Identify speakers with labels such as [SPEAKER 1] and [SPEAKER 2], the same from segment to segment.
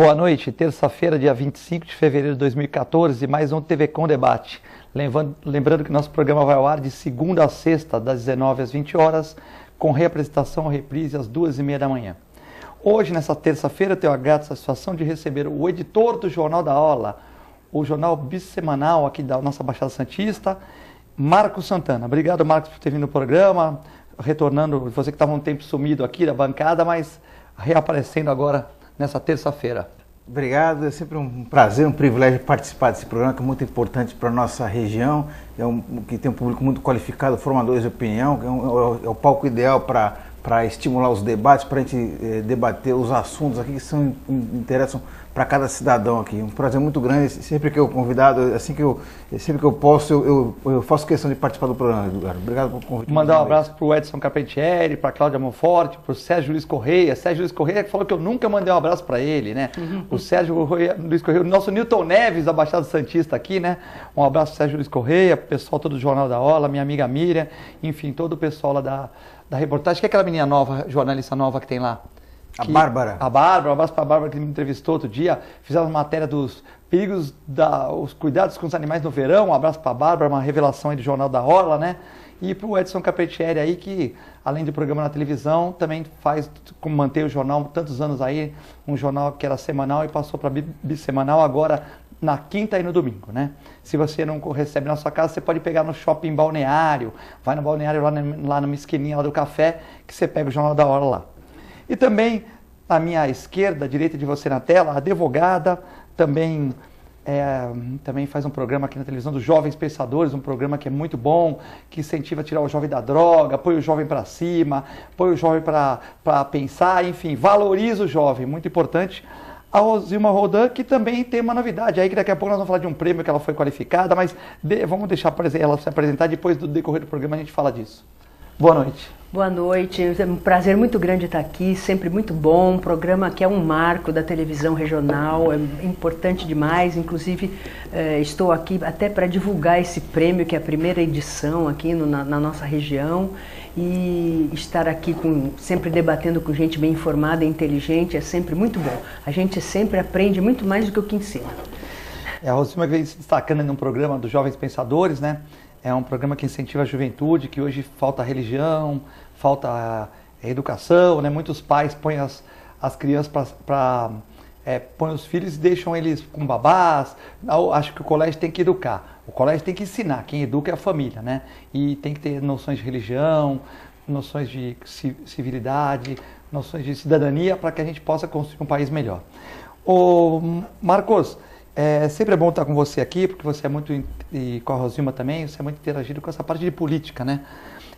[SPEAKER 1] Boa noite, terça-feira, dia 25 de fevereiro de 2014, mais um TV Com Debate. Lembrando que nosso programa vai ao ar de segunda a sexta, das 19 às 20 horas, com reapresentação ou reprise às 2h30 da manhã. Hoje, nessa terça-feira, eu tenho a grata satisfação de receber o editor do Jornal da Orla, o jornal bissemanal aqui da nossa Baixada Santista, Marcos Santana. Obrigado, Marcos, por ter vindo no programa, retornando, você que estava um tempo sumido aqui da bancada, mas reaparecendo agora nessa terça-feira.
[SPEAKER 2] Obrigado, é sempre um prazer, um privilégio participar desse programa que é muito importante para a nossa região, que tem um público muito qualificado, formadores de opinião, que é o palco ideal para estimular os debates, para a gente debater os assuntos aqui que interessam para cada cidadão aqui. Um prazer muito grande, sempre que eu convidado, sempre que eu posso, eu faço questão de participar do programa. Obrigado pelo convite.
[SPEAKER 1] Mandar um abraço para o Edson Carpentieri, para a Cláudia Monforte, para o Sérgio Luiz Correia. Sérgio Luiz Correia que falou que eu nunca mandei um abraço para ele, né? O Sérgio Luiz Correia, o nosso Newton Neves da Baixada Santista aqui, né? Um abraço para o Sérgio Luiz Correia, para o pessoal todo do Jornal da Orla, minha amiga Miriam, enfim, todo o pessoal lá da reportagem. Que é aquela menina nova, jornalista nova que tem lá?
[SPEAKER 2] A Bárbara.
[SPEAKER 1] A Bárbara, um abraço para a Bárbara que me entrevistou outro dia. Fizemos matéria dos perigos, os cuidados com os animais no verão. Um abraço para a Bárbara, uma revelação aí do Jornal da Orla, né? E para o Edson Carpentieri aí, que além do programa na televisão, também mantém o jornal tantos anos aí, um jornal que era semanal e passou para bissemanal agora na quinta e no domingo, né? Se você não recebe na sua casa, você pode pegar no shopping Balneário, vai no Balneário lá na esquininha lá do café, que você pega o Jornal da Orla lá. E também, à minha esquerda, à direita de você na tela, a advogada, também faz um programa aqui na televisão dos Jovens Pensadores, um programa que é muito bom, que incentiva a tirar o jovem da droga, põe o jovem para cima, põe o jovem para pensar, enfim, valoriza o jovem, muito importante. A Rosilma Rodan, que também tem uma novidade aí, que daqui a pouco nós vamos falar de um prêmio que ela foi qualificada, mas vamos deixar ela se apresentar, depois do decorrer do programa a gente fala disso. Boa noite.
[SPEAKER 3] Boa noite, é um prazer muito grande estar aqui, sempre muito bom, um programa que é um marco da televisão regional, é importante demais, inclusive estou aqui até para divulgar esse prêmio, que é a primeira edição aqui na nossa região, e estar aqui sempre debatendo com gente bem informada e inteligente é sempre muito bom, a gente sempre aprende muito mais do que o que ensina.
[SPEAKER 1] A Rosilma vem se destacando num programa dos Jovens Pensadores, né? É um programa que incentiva a juventude, que hoje falta religião, falta a educação, né? Muitos pais põem as crianças põem os filhos e deixam eles com babás. Acho que o colégio tem que educar, o colégio tem que ensinar, quem educa é a família, né? E tem que ter noções de religião, noções de civilidade, noções de cidadania, para que a gente possa construir um país melhor. Marcos, sempre é bom estar com você aqui, porque você é muito, e com a Rosilma também, você é muito interagido com essa parte de política, né?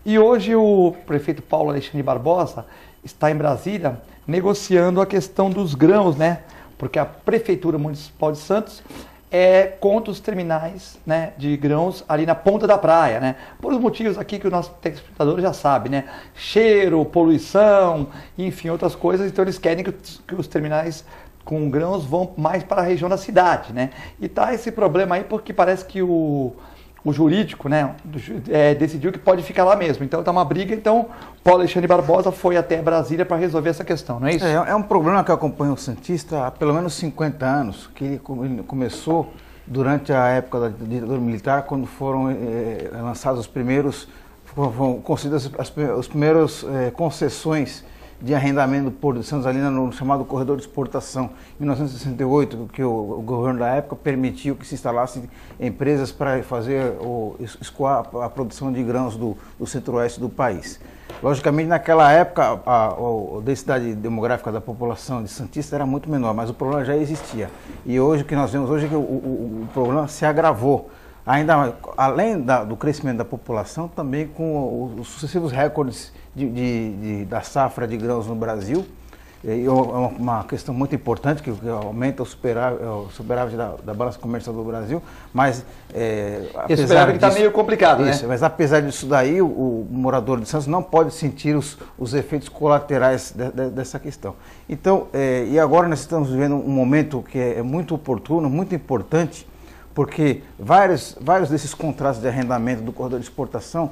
[SPEAKER 1] E hoje o prefeito Paulo Alexandre Barbosa está em Brasília negociando a questão dos grãos, né? Porque a Prefeitura Municipal de Santos é contra os terminais, né, de grãos ali na ponta da praia, né? Por os motivos aqui que o nosso telespectador já sabe, né? Cheiro, poluição, enfim, outras coisas. Então eles querem que os terminais com grãos vão mais para a região da cidade, né? E tá esse problema aí porque parece que o jurídico, né, decidiu que pode ficar lá mesmo. Então tá uma briga, então Paulo Alexandre Barbosa foi até Brasília para resolver essa questão, não é isso?
[SPEAKER 2] É um problema que eu acompanho o Santista há pelo menos 50 anos, que ele começou durante a época da ditadura militar, quando foram lançados os primeiros, foram concedidas as primeiras concessões de arrendamento do Porto de Santos ali no chamado Corredor de Exportação, em 1968, que o governo da época permitiu que se instalassem empresas para fazer escoar a produção de grãos do centro-oeste do país. Logicamente, naquela época, a densidade demográfica da população de Santista era muito menor, mas o problema já existia. E hoje, o que nós vemos hoje é que o problema se agravou. Ainda além do crescimento da população, também com os sucessivos recordes da safra de grãos no Brasil. É uma questão muito importante, que aumenta o superávit da balança comercial do Brasil, mas
[SPEAKER 1] esse superávit está meio complicado,
[SPEAKER 2] isso, né? Mas apesar disso daí, o morador de Santos não pode sentir os efeitos colaterais dessa questão. Então, e agora nós estamos vivendo um momento que é muito oportuno, muito importante, porque vários desses contratos de arrendamento do corredor de exportação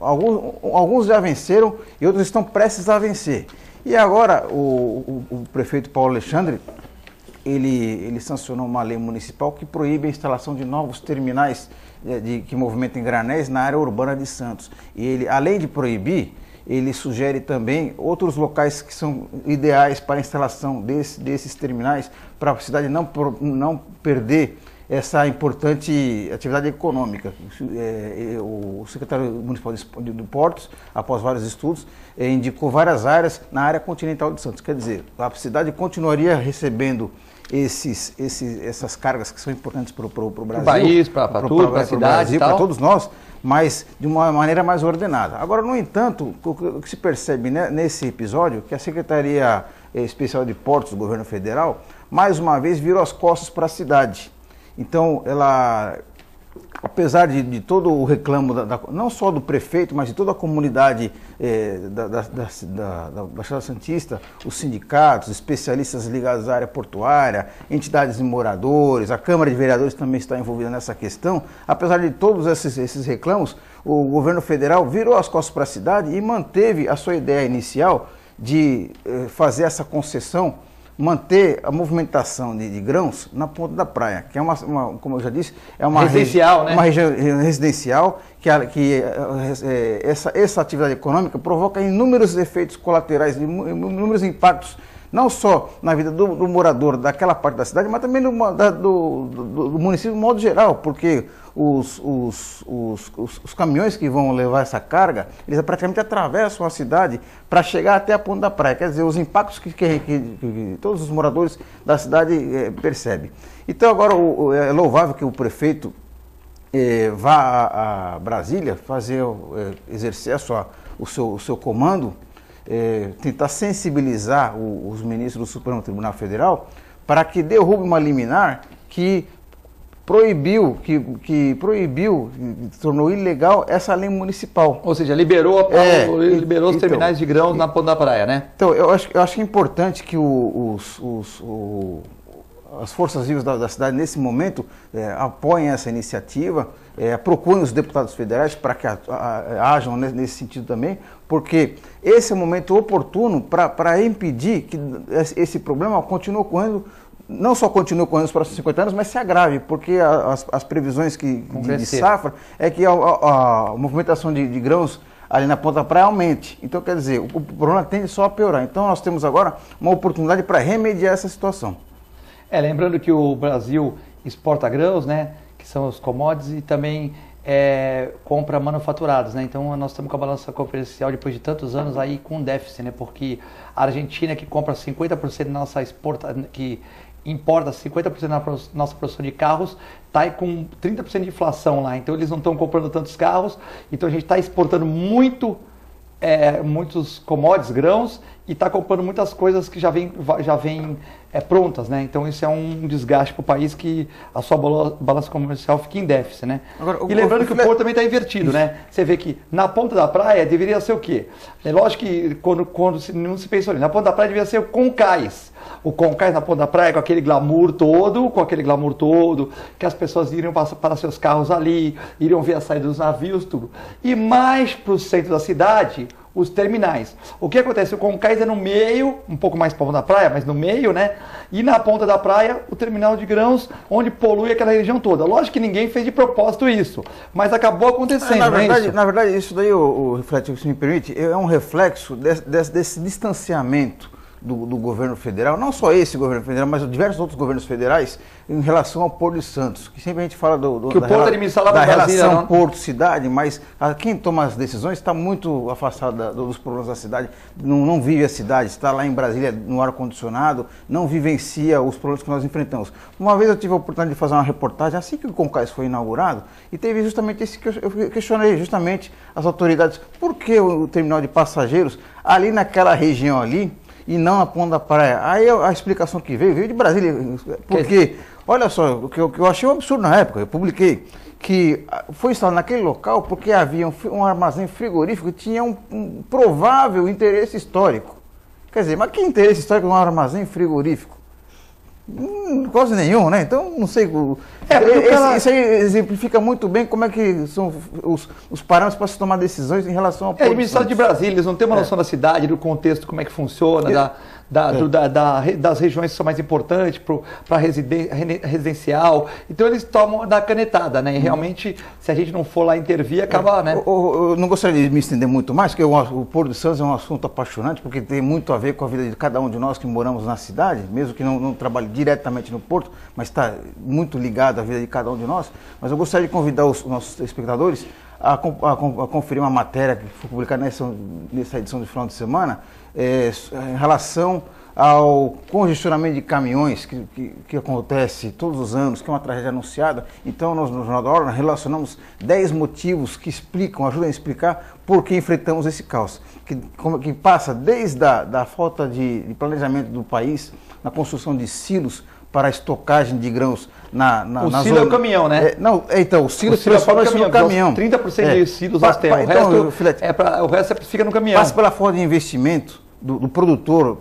[SPEAKER 2] alguns já venceram e outros estão prestes a vencer. E agora o prefeito Paulo Alexandre ele sancionou uma lei municipal que proíbe a instalação de novos terminais que movimentem granéis na área urbana de Santos. E ele, além de proibir, ele sugere também outros locais que são ideais para a instalação desses terminais, para a cidade não perder essa importante atividade econômica. O secretário municipal de Portos, após vários estudos, indicou várias áreas na área continental de Santos. Quer dizer, a cidade continuaria recebendo essas cargas que são importantes para o Brasil, para o
[SPEAKER 1] país, para tudo, para a cidade,
[SPEAKER 2] para todos nós, mas de uma maneira mais ordenada. Agora, no entanto, o que se percebe, né, nesse episódio, que a Secretaria Especial de Portos do Governo Federal, mais uma vez, virou as costas para a cidade. Então, ela, apesar de todo o reclamo, não só do prefeito, mas de toda a comunidade da Baixada Santista, os sindicatos, especialistas ligados à área portuária, entidades de moradores, a Câmara de Vereadores também está envolvida nessa questão, apesar de todos esses reclamos, o governo federal virou as costas para a cidade e manteve a sua ideia inicial de fazer essa concessão, manter a movimentação de grãos na ponta da praia, que é como eu já disse, é uma
[SPEAKER 1] residencial, né?
[SPEAKER 2] Uma região residencial que essa atividade econômica provoca inúmeros efeitos colaterais, inúmeros impactos, não só na vida do morador daquela parte da cidade, mas também do município de modo geral, porque os caminhões que vão levar essa carga, eles praticamente atravessam a cidade para chegar até a ponta da praia. Quer dizer, os impactos que todos os moradores da cidade percebem. Então agora é louvável que o prefeito vá a Brasília exercer o seu comando, tentar sensibilizar os ministros do Supremo Tribunal Federal para que derrube uma liminar que proibiu, tornou ilegal essa lei municipal.
[SPEAKER 1] Ou seja, liberou os terminais de grãos na ponta da praia, né?
[SPEAKER 2] Então, eu acho que é importante que as forças vivas da cidade, nesse momento, apoiem essa iniciativa, procurem os deputados federais para que ajam nesse sentido também, porque esse é o momento oportuno para impedir que esse problema continue ocorrendo, não só continue ocorrendo nos próximos 50 anos, mas se agrave, porque as previsões de safra é que a movimentação de grãos ali na ponta da praia aumente. Então, quer dizer, o problema tende só a piorar. Então, nós temos agora uma oportunidade para remediar essa situação.
[SPEAKER 1] Lembrando que o Brasil exporta grãos, né, que são os commodities, e também compra manufaturados, né? Então nós estamos com a balança comercial depois de tantos anos aí com déficit, né? Porque a Argentina, que compra 50% da nossa que importa 50% da nossa produção de carros, está com 30% de inflação lá. Então eles não estão comprando tantos carros, então a gente está exportando muitos commodities, grãos, e está comprando muitas coisas que já vêm prontas, né? Então isso é um desgaste para o país, que a sua balança comercial fica em déficit, né? Agora, e lembrando que o porto também está invertido, né? Você vê que na ponta da praia deveria ser o quê? É lógico que quando não se pensou ali, na ponta da praia deveria ser o Concais. O Concais na ponta da praia com aquele glamour todo, que as pessoas iriam para seus carros ali, iriam ver a saída dos navios, tudo. E mais para o centro da cidade, os terminais. O que acontece? O Concais é no meio, um pouco mais para a ponta da praia, mas no meio, né? E na ponta da praia, o terminal de grãos, onde polui aquela região toda. Lógico que ninguém fez de propósito isso, mas acabou acontecendo,
[SPEAKER 2] Na verdade, isso daí, se me permite, é um reflexo desse distanciamento do governo federal, não só esse governo federal, mas diversos outros governos federais, em relação ao Porto de Santos, que sempre a gente fala da relação Porto-cidade, mas quem toma as decisões está muito afastado dos problemas da cidade, não vive a cidade, está lá em Brasília no ar-condicionado, não vivencia os problemas que nós enfrentamos. Uma vez eu tive a oportunidade de fazer uma reportagem assim que o Concais foi inaugurado, e teve justamente esse que eu questionei justamente as autoridades, por que o terminal de passageiros ali naquela região ali, e não na ponta da praia? Aí a explicação que veio de Brasília, porque, olha só, o que eu achei um absurdo na época, eu publiquei, que foi instalado naquele local porque havia um armazém frigorífico que tinha um provável interesse histórico. Quer dizer, mas que interesse histórico num armazém frigorífico? Quase nenhum, né? Então, não sei. Isso aí exemplifica muito bem como é que são os parâmetros para se tomar decisões em relação ao
[SPEAKER 1] administrado de Brasília, eles não têm uma noção da cidade, do contexto, como é que funciona, das regiões que são mais importantes para residencial. Então eles tomam da canetada, né? E realmente, se a gente não for lá intervir, acaba, né?
[SPEAKER 2] Eu não gostaria de me estender muito mais, porque o Porto de Santos é um assunto apaixonante, porque tem muito a ver com a vida de cada um de nós que moramos na cidade, mesmo que não trabalhe diretamente no Porto, mas está muito ligado à vida de cada um de nós. Mas eu gostaria de convidar os nossos espectadores a conferir uma matéria que foi publicada nessa edição de final de semana, em relação ao congestionamento de caminhões que acontece todos os anos, que é uma tragédia anunciada. Então, nós no Jornal da Hora relacionamos 10 motivos que ajudam a explicar por que enfrentamos esse caos, que passa desde a falta de planejamento do país, na construção de silos para a estocagem de grãos
[SPEAKER 1] o silo é o caminhão, né?
[SPEAKER 2] Então, o silo
[SPEAKER 1] transforma-se
[SPEAKER 2] no caminhão.
[SPEAKER 1] 30% de silos nós temos, o resto fica no caminhão.
[SPEAKER 2] Passa pela falta de investimento do produtor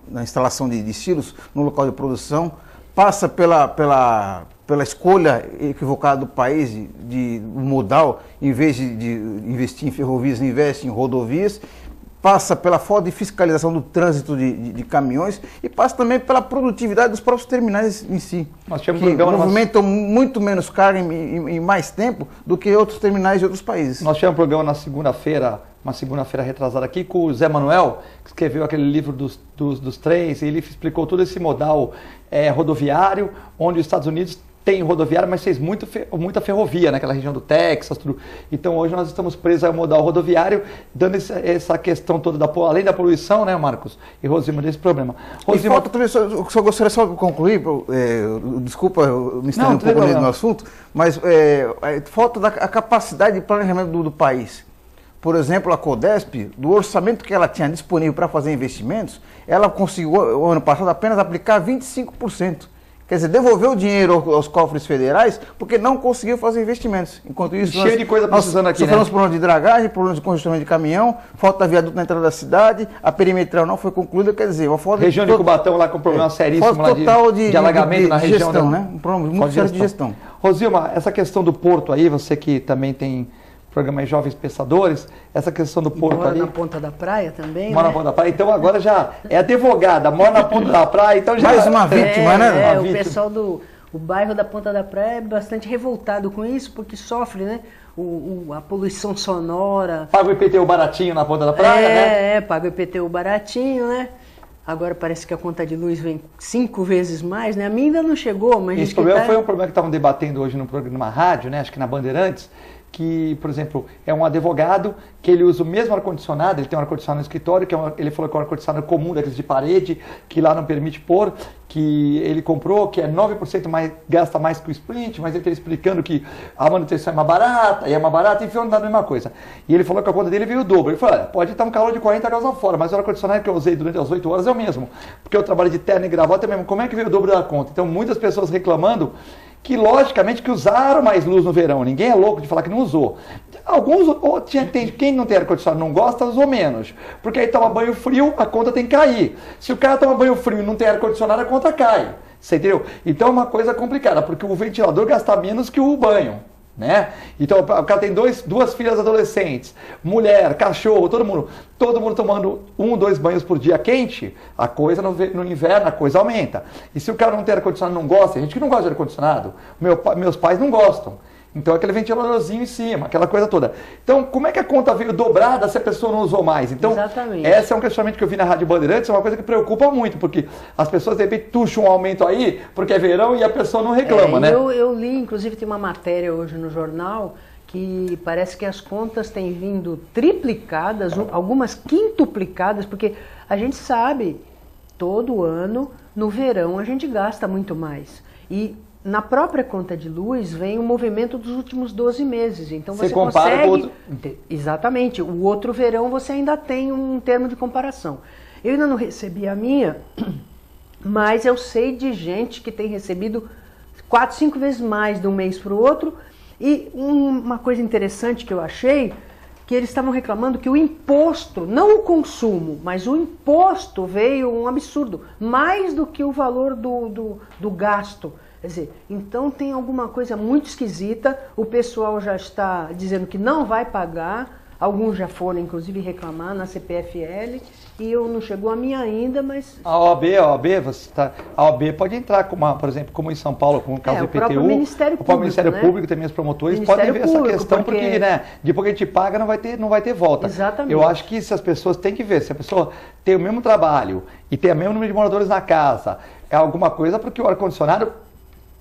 [SPEAKER 2] na instalação de silos no local de produção, passa pela escolha equivocada do país de modal, em vez de investir em ferrovias, investe em rodovias, passa pela falta de fiscalização do trânsito de caminhões e passa também pela produtividade dos próprios terminais em si, que movimentam muito menos carga em mais tempo do que outros terminais de outros países.
[SPEAKER 1] Nós tivemos um programa na segunda-feira, uma segunda-feira retrasada aqui, com o Zé Manuel, que escreveu aquele livro dos trens, e ele explicou todo esse modal rodoviário, onde os Estados Unidos tem rodoviário, mas fez muita ferrovia naquela região do Texas, tudo. Então hoje nós estamos presos ao modal rodoviário, dando essa questão toda, além da poluição, né, Marcos? E Rosima, desse problema.
[SPEAKER 2] Rosima... E falta também, só gostaria só de concluir, desculpa eu me estender um pouco no assunto, mas falta a capacidade de planejamento do país. Por exemplo, a Codesp, do orçamento que ela tinha disponível para fazer investimentos, ela conseguiu, o ano passado, apenas aplicar 25%. Quer dizer, devolveu o dinheiro aos cofres federais porque não conseguiu fazer investimentos. Enquanto isso,
[SPEAKER 1] cheio de coisa precisando aqui, né?
[SPEAKER 2] Sofremos problemas de dragagem, problemas de congestionamento de caminhão, falta de viaduto na entrada da cidade, a perimetral não foi concluída, quer dizer, uma falta
[SPEAKER 1] região de Cubatão lá com problema seríssimo lá de alagamento na região
[SPEAKER 2] gestão, né? Um problema muito sério de gestão.
[SPEAKER 1] Rosilma, essa questão do porto aí, você que também tem programa Jovens Pensadores, essa questão do porto
[SPEAKER 3] mora
[SPEAKER 1] ali...
[SPEAKER 3] Mora na ponta da praia também,
[SPEAKER 1] mora
[SPEAKER 3] né?
[SPEAKER 1] na ponta da praia, então agora já é advogada, mora na ponta da praia, então já...
[SPEAKER 2] Mais uma vítima, né?
[SPEAKER 3] O pessoal o bairro da Ponta da Praia é bastante revoltado com isso, porque sofre, né? A poluição sonora.
[SPEAKER 1] Paga o IPTU baratinho na Ponta da Praia, né?
[SPEAKER 3] Paga o IPTU baratinho, né? Agora parece que a conta de luz vem 5 vezes mais, né? A minha ainda não chegou, mas...
[SPEAKER 1] Esse problema foi um problema que estavam debatendo hoje no programa rádio, né? Acho que na Bandeirantes, que, por exemplo, é um advogado que ele usa o mesmo ar-condicionado, ele tem um ar-condicionado no escritório, ele falou que é um ar-condicionado comum, daqueles de parede, que lá não permite pôr, que ele comprou, que é 9% mais, gasta mais que o Sprint, mas ele está explicando que a manutenção é mais barata, e é mais barata, enfim, não dá a mesma coisa. E ele falou que a conta dele veio o dobro. Ele falou, olha, pode estar um calor de 40 graus lá fora, mas o ar-condicionado que eu usei durante as 8 horas é o mesmo, porque eu trabalho de terno e gravata é mesmo. Como é que veio o dobro da conta? Então, muitas pessoas reclamando que, logicamente, que usaram mais luz no verão. Ninguém é louco de falar que não usou. Alguns, quem não tem ar-condicionado não gosta, usou menos. Porque aí toma banho frio, a conta tem que cair. Se o cara toma banho frio e não tem ar-condicionado, a conta cai. Você entendeu? Então é uma coisa complicada, porque o ventilador gasta menos que o banho. Né? Então o cara tem duas filhas adolescentes, mulher, cachorro, todo mundo tomando 1, 2 banhos por dia quente, a coisa no inverno a coisa aumenta. E se o cara não tem ar-condicionado, não gosta, tem gente que não gosta de ar-condicionado, meus pais não gostam. Então aquele ventiladorzinho em cima, aquela coisa toda. Então como é que a conta veio dobrada se a pessoa não usou mais? Então esse é um questionamento que eu vi na Rádio Bandeirantes, é uma coisa que preocupa muito, porque as pessoas de repente tuxam um aumento aí, porque é verão e a pessoa não reclama, né?
[SPEAKER 3] Eu li, inclusive tem uma matéria hoje no jornal, que parece que as contas têm vindo triplicadas, algumas quintuplicadas, porque a gente sabe, todo ano, no verão, a gente gasta muito mais. E na própria conta de luz vem o movimento dos últimos 12 meses. Então você
[SPEAKER 1] compara
[SPEAKER 3] consegue...
[SPEAKER 1] com outro...
[SPEAKER 3] Exatamente. O outro verão você ainda tem um termo de comparação. Eu ainda não recebi a minha, mas eu sei de gente que tem recebido 4, 5 vezes mais de um mês para o outro. E uma coisa interessante que eu achei, que eles estavam reclamando que o imposto, não o consumo, mas o imposto veio um absurdo, mais do que o valor do gasto. Quer dizer, então tem alguma coisa muito esquisita, o pessoal já está dizendo que não vai pagar, Alguns já foram, inclusive, reclamar na CPFL e eu não chegou a mim ainda, mas...
[SPEAKER 1] A OAB pode entrar, por exemplo, como em São Paulo, com o caso do IPTU.
[SPEAKER 3] O próprio Ministério Público,
[SPEAKER 1] o próprio Ministério Público, também os promotores, podem ver essa questão, porque né, depois que a gente paga não vai ter volta.
[SPEAKER 3] Exatamente.
[SPEAKER 1] Eu acho que se as pessoas têm que ver, se a pessoa tem o mesmo trabalho e tem o mesmo número de moradores na casa, é alguma coisa porque o ar-condicionado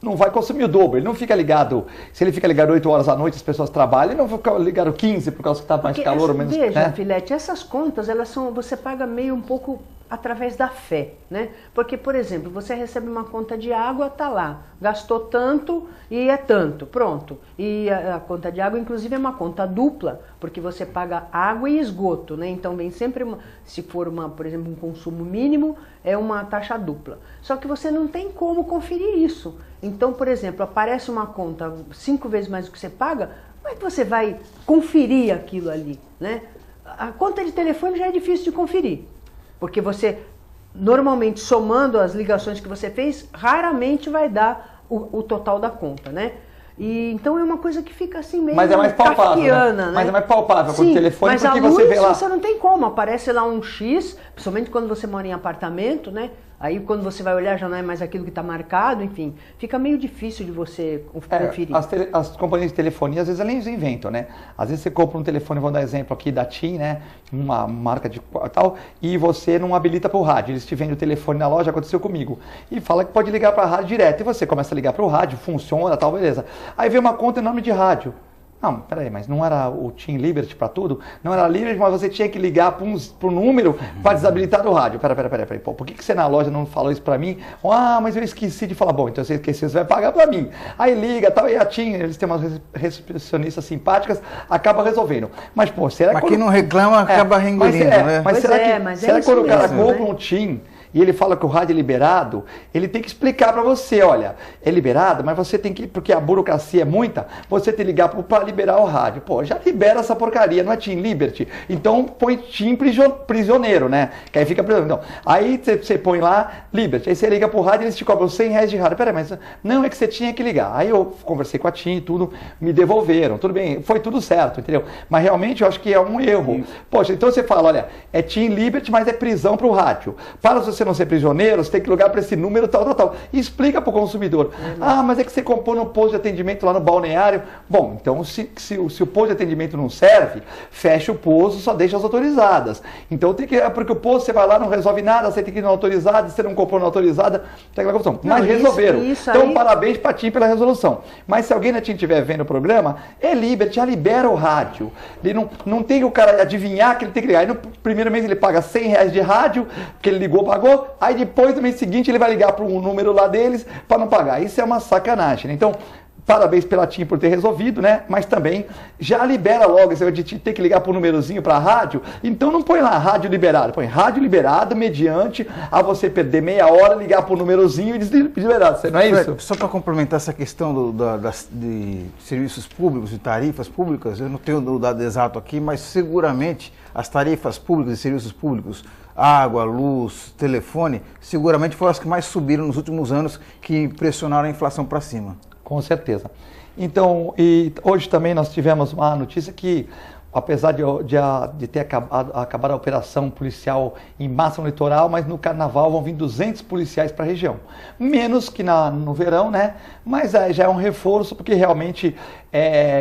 [SPEAKER 1] não vai consumir o dobro, ele não fica ligado, se ele fica ligado 8 horas à noite, as pessoas trabalham, ele não fica ligado 15 por causa que está mais calor ou menos.
[SPEAKER 3] Veja,
[SPEAKER 1] né?
[SPEAKER 3] Filete, essas contas, você paga meio um pouco através da fé, né? Porque, por exemplo, você recebe uma conta de água, tá lá, gastou tanto e é tanto, pronto. E a conta de água, inclusive, é uma conta dupla, porque você paga água e esgoto, né? Então vem sempre, se for por exemplo, um consumo mínimo, é uma taxa dupla. Só que você não tem como conferir isso. Então, por exemplo, aparece uma conta 5 vezes mais do que você paga, como é que você vai conferir aquilo ali, né? A conta de telefone já é difícil de conferir. Porque você, normalmente, somando as ligações que você fez, raramente vai dar o total da conta, né? E, então é uma coisa que fica assim meio
[SPEAKER 1] mas é mais palpável,
[SPEAKER 3] kafkiana, né?
[SPEAKER 1] Mas é mais palpável com o telefone,
[SPEAKER 3] mas
[SPEAKER 1] porque
[SPEAKER 3] a luz,
[SPEAKER 1] você vê lá...
[SPEAKER 3] você não tem como, aparece lá um X, principalmente quando você mora em apartamento, né? Aí quando você vai olhar já não é mais aquilo que está marcado, enfim, fica meio difícil de você conferir.
[SPEAKER 1] As companhias de telefonia, às vezes, eles inventam, né? Às vezes você compra um telefone, vou dar exemplo aqui da TIM, né? Uma marca de tal, e você não habilita para o rádio. Eles te vendem o telefone na loja, aconteceu comigo. E fala que pode ligar para a rádio direto. E você começa a ligar para o rádio, funciona, tal, beleza. Aí vem uma conta enorme de rádio. Não, peraí, mas não era o Team Liberty para tudo? Não era Liberty, mas você tinha que ligar para um número para desabilitar o rádio. Peraí. Pô, por que você na loja não falou isso para mim? Ah, mas eu esqueci de falar. Bom, então você esqueceu, você vai pagar para mim. Aí liga, tal, e a Team, eles têm umas recepcionistas simpáticas, acaba resolvendo. Mas, pô, será que...
[SPEAKER 2] Mas quem não reclama acaba reengolindo, né?
[SPEAKER 1] Mas será que quando o cara compra um Team... e ele fala que o rádio é liberado, ele tem que explicar para você, olha, é liberado, mas você tem que, porque a burocracia é muita, você tem que ligar para liberar o rádio. Pô, já libera essa porcaria, não é Team Liberty? Então põe Team prisioneiro, né? Que aí fica prisioneiro. Então, aí você põe lá Liberty, aí você liga pro rádio e eles te cobram R$100 de rádio. Peraí, mas não, é que você tinha que ligar. Aí eu conversei com a Team e tudo, me devolveram, tudo bem, foi tudo certo, entendeu? Mas realmente eu acho que é um erro. Poxa, então você fala, olha, é Team Liberty, mas é prisão pro rádio. Para você não ser prisioneiro, você tem que ligar para esse número tal. E explica para o consumidor. Ah, mas é que você compõe no posto de atendimento lá no balneário. Bom, então se o posto de atendimento não serve, fecha o posto, só deixa as autorizadas. Então tem que, porque o posto você vai lá, não resolve nada, você tem que ir na autorizada, você não comprou na autorizada, tem aquela confusão. Mas resolveram. Então aí... parabéns para a TIM pela resolução. Mas se alguém da TIM estiver vendo o programa, é Liberty, já libera o rádio. Ele não tem o cara adivinhar que ele tem que ligar. Aí no primeiro mês ele paga R$100 de rádio, porque ele ligou, pagou. Aí depois, no mês seguinte, ele vai ligar para um número lá deles para não pagar. Isso é uma sacanagem, né? Então, parabéns pela TIM por ter resolvido, né? Mas também já libera logo, esse de ter que ligar para um númerozinho para a rádio. Então não põe lá rádio liberado, põe rádio liberado mediante a você perder meia hora, ligar para o númerozinho e desliberar. Não é isso?
[SPEAKER 2] Só para complementar essa questão de serviços públicos e tarifas públicas, eu não tenho o dado exato aqui, mas seguramente as tarifas públicas e serviços públicos, água, luz, telefone, seguramente foram as que mais subiram nos últimos anos, que pressionaram a inflação para cima.
[SPEAKER 1] Com certeza. Então, e hoje também nós tivemos uma notícia que, apesar de ter acabado a operação policial em massa no litoral, mas no carnaval vão vir 200 policiais para a região. Menos que no verão, né? Mas já é um reforço, porque realmente,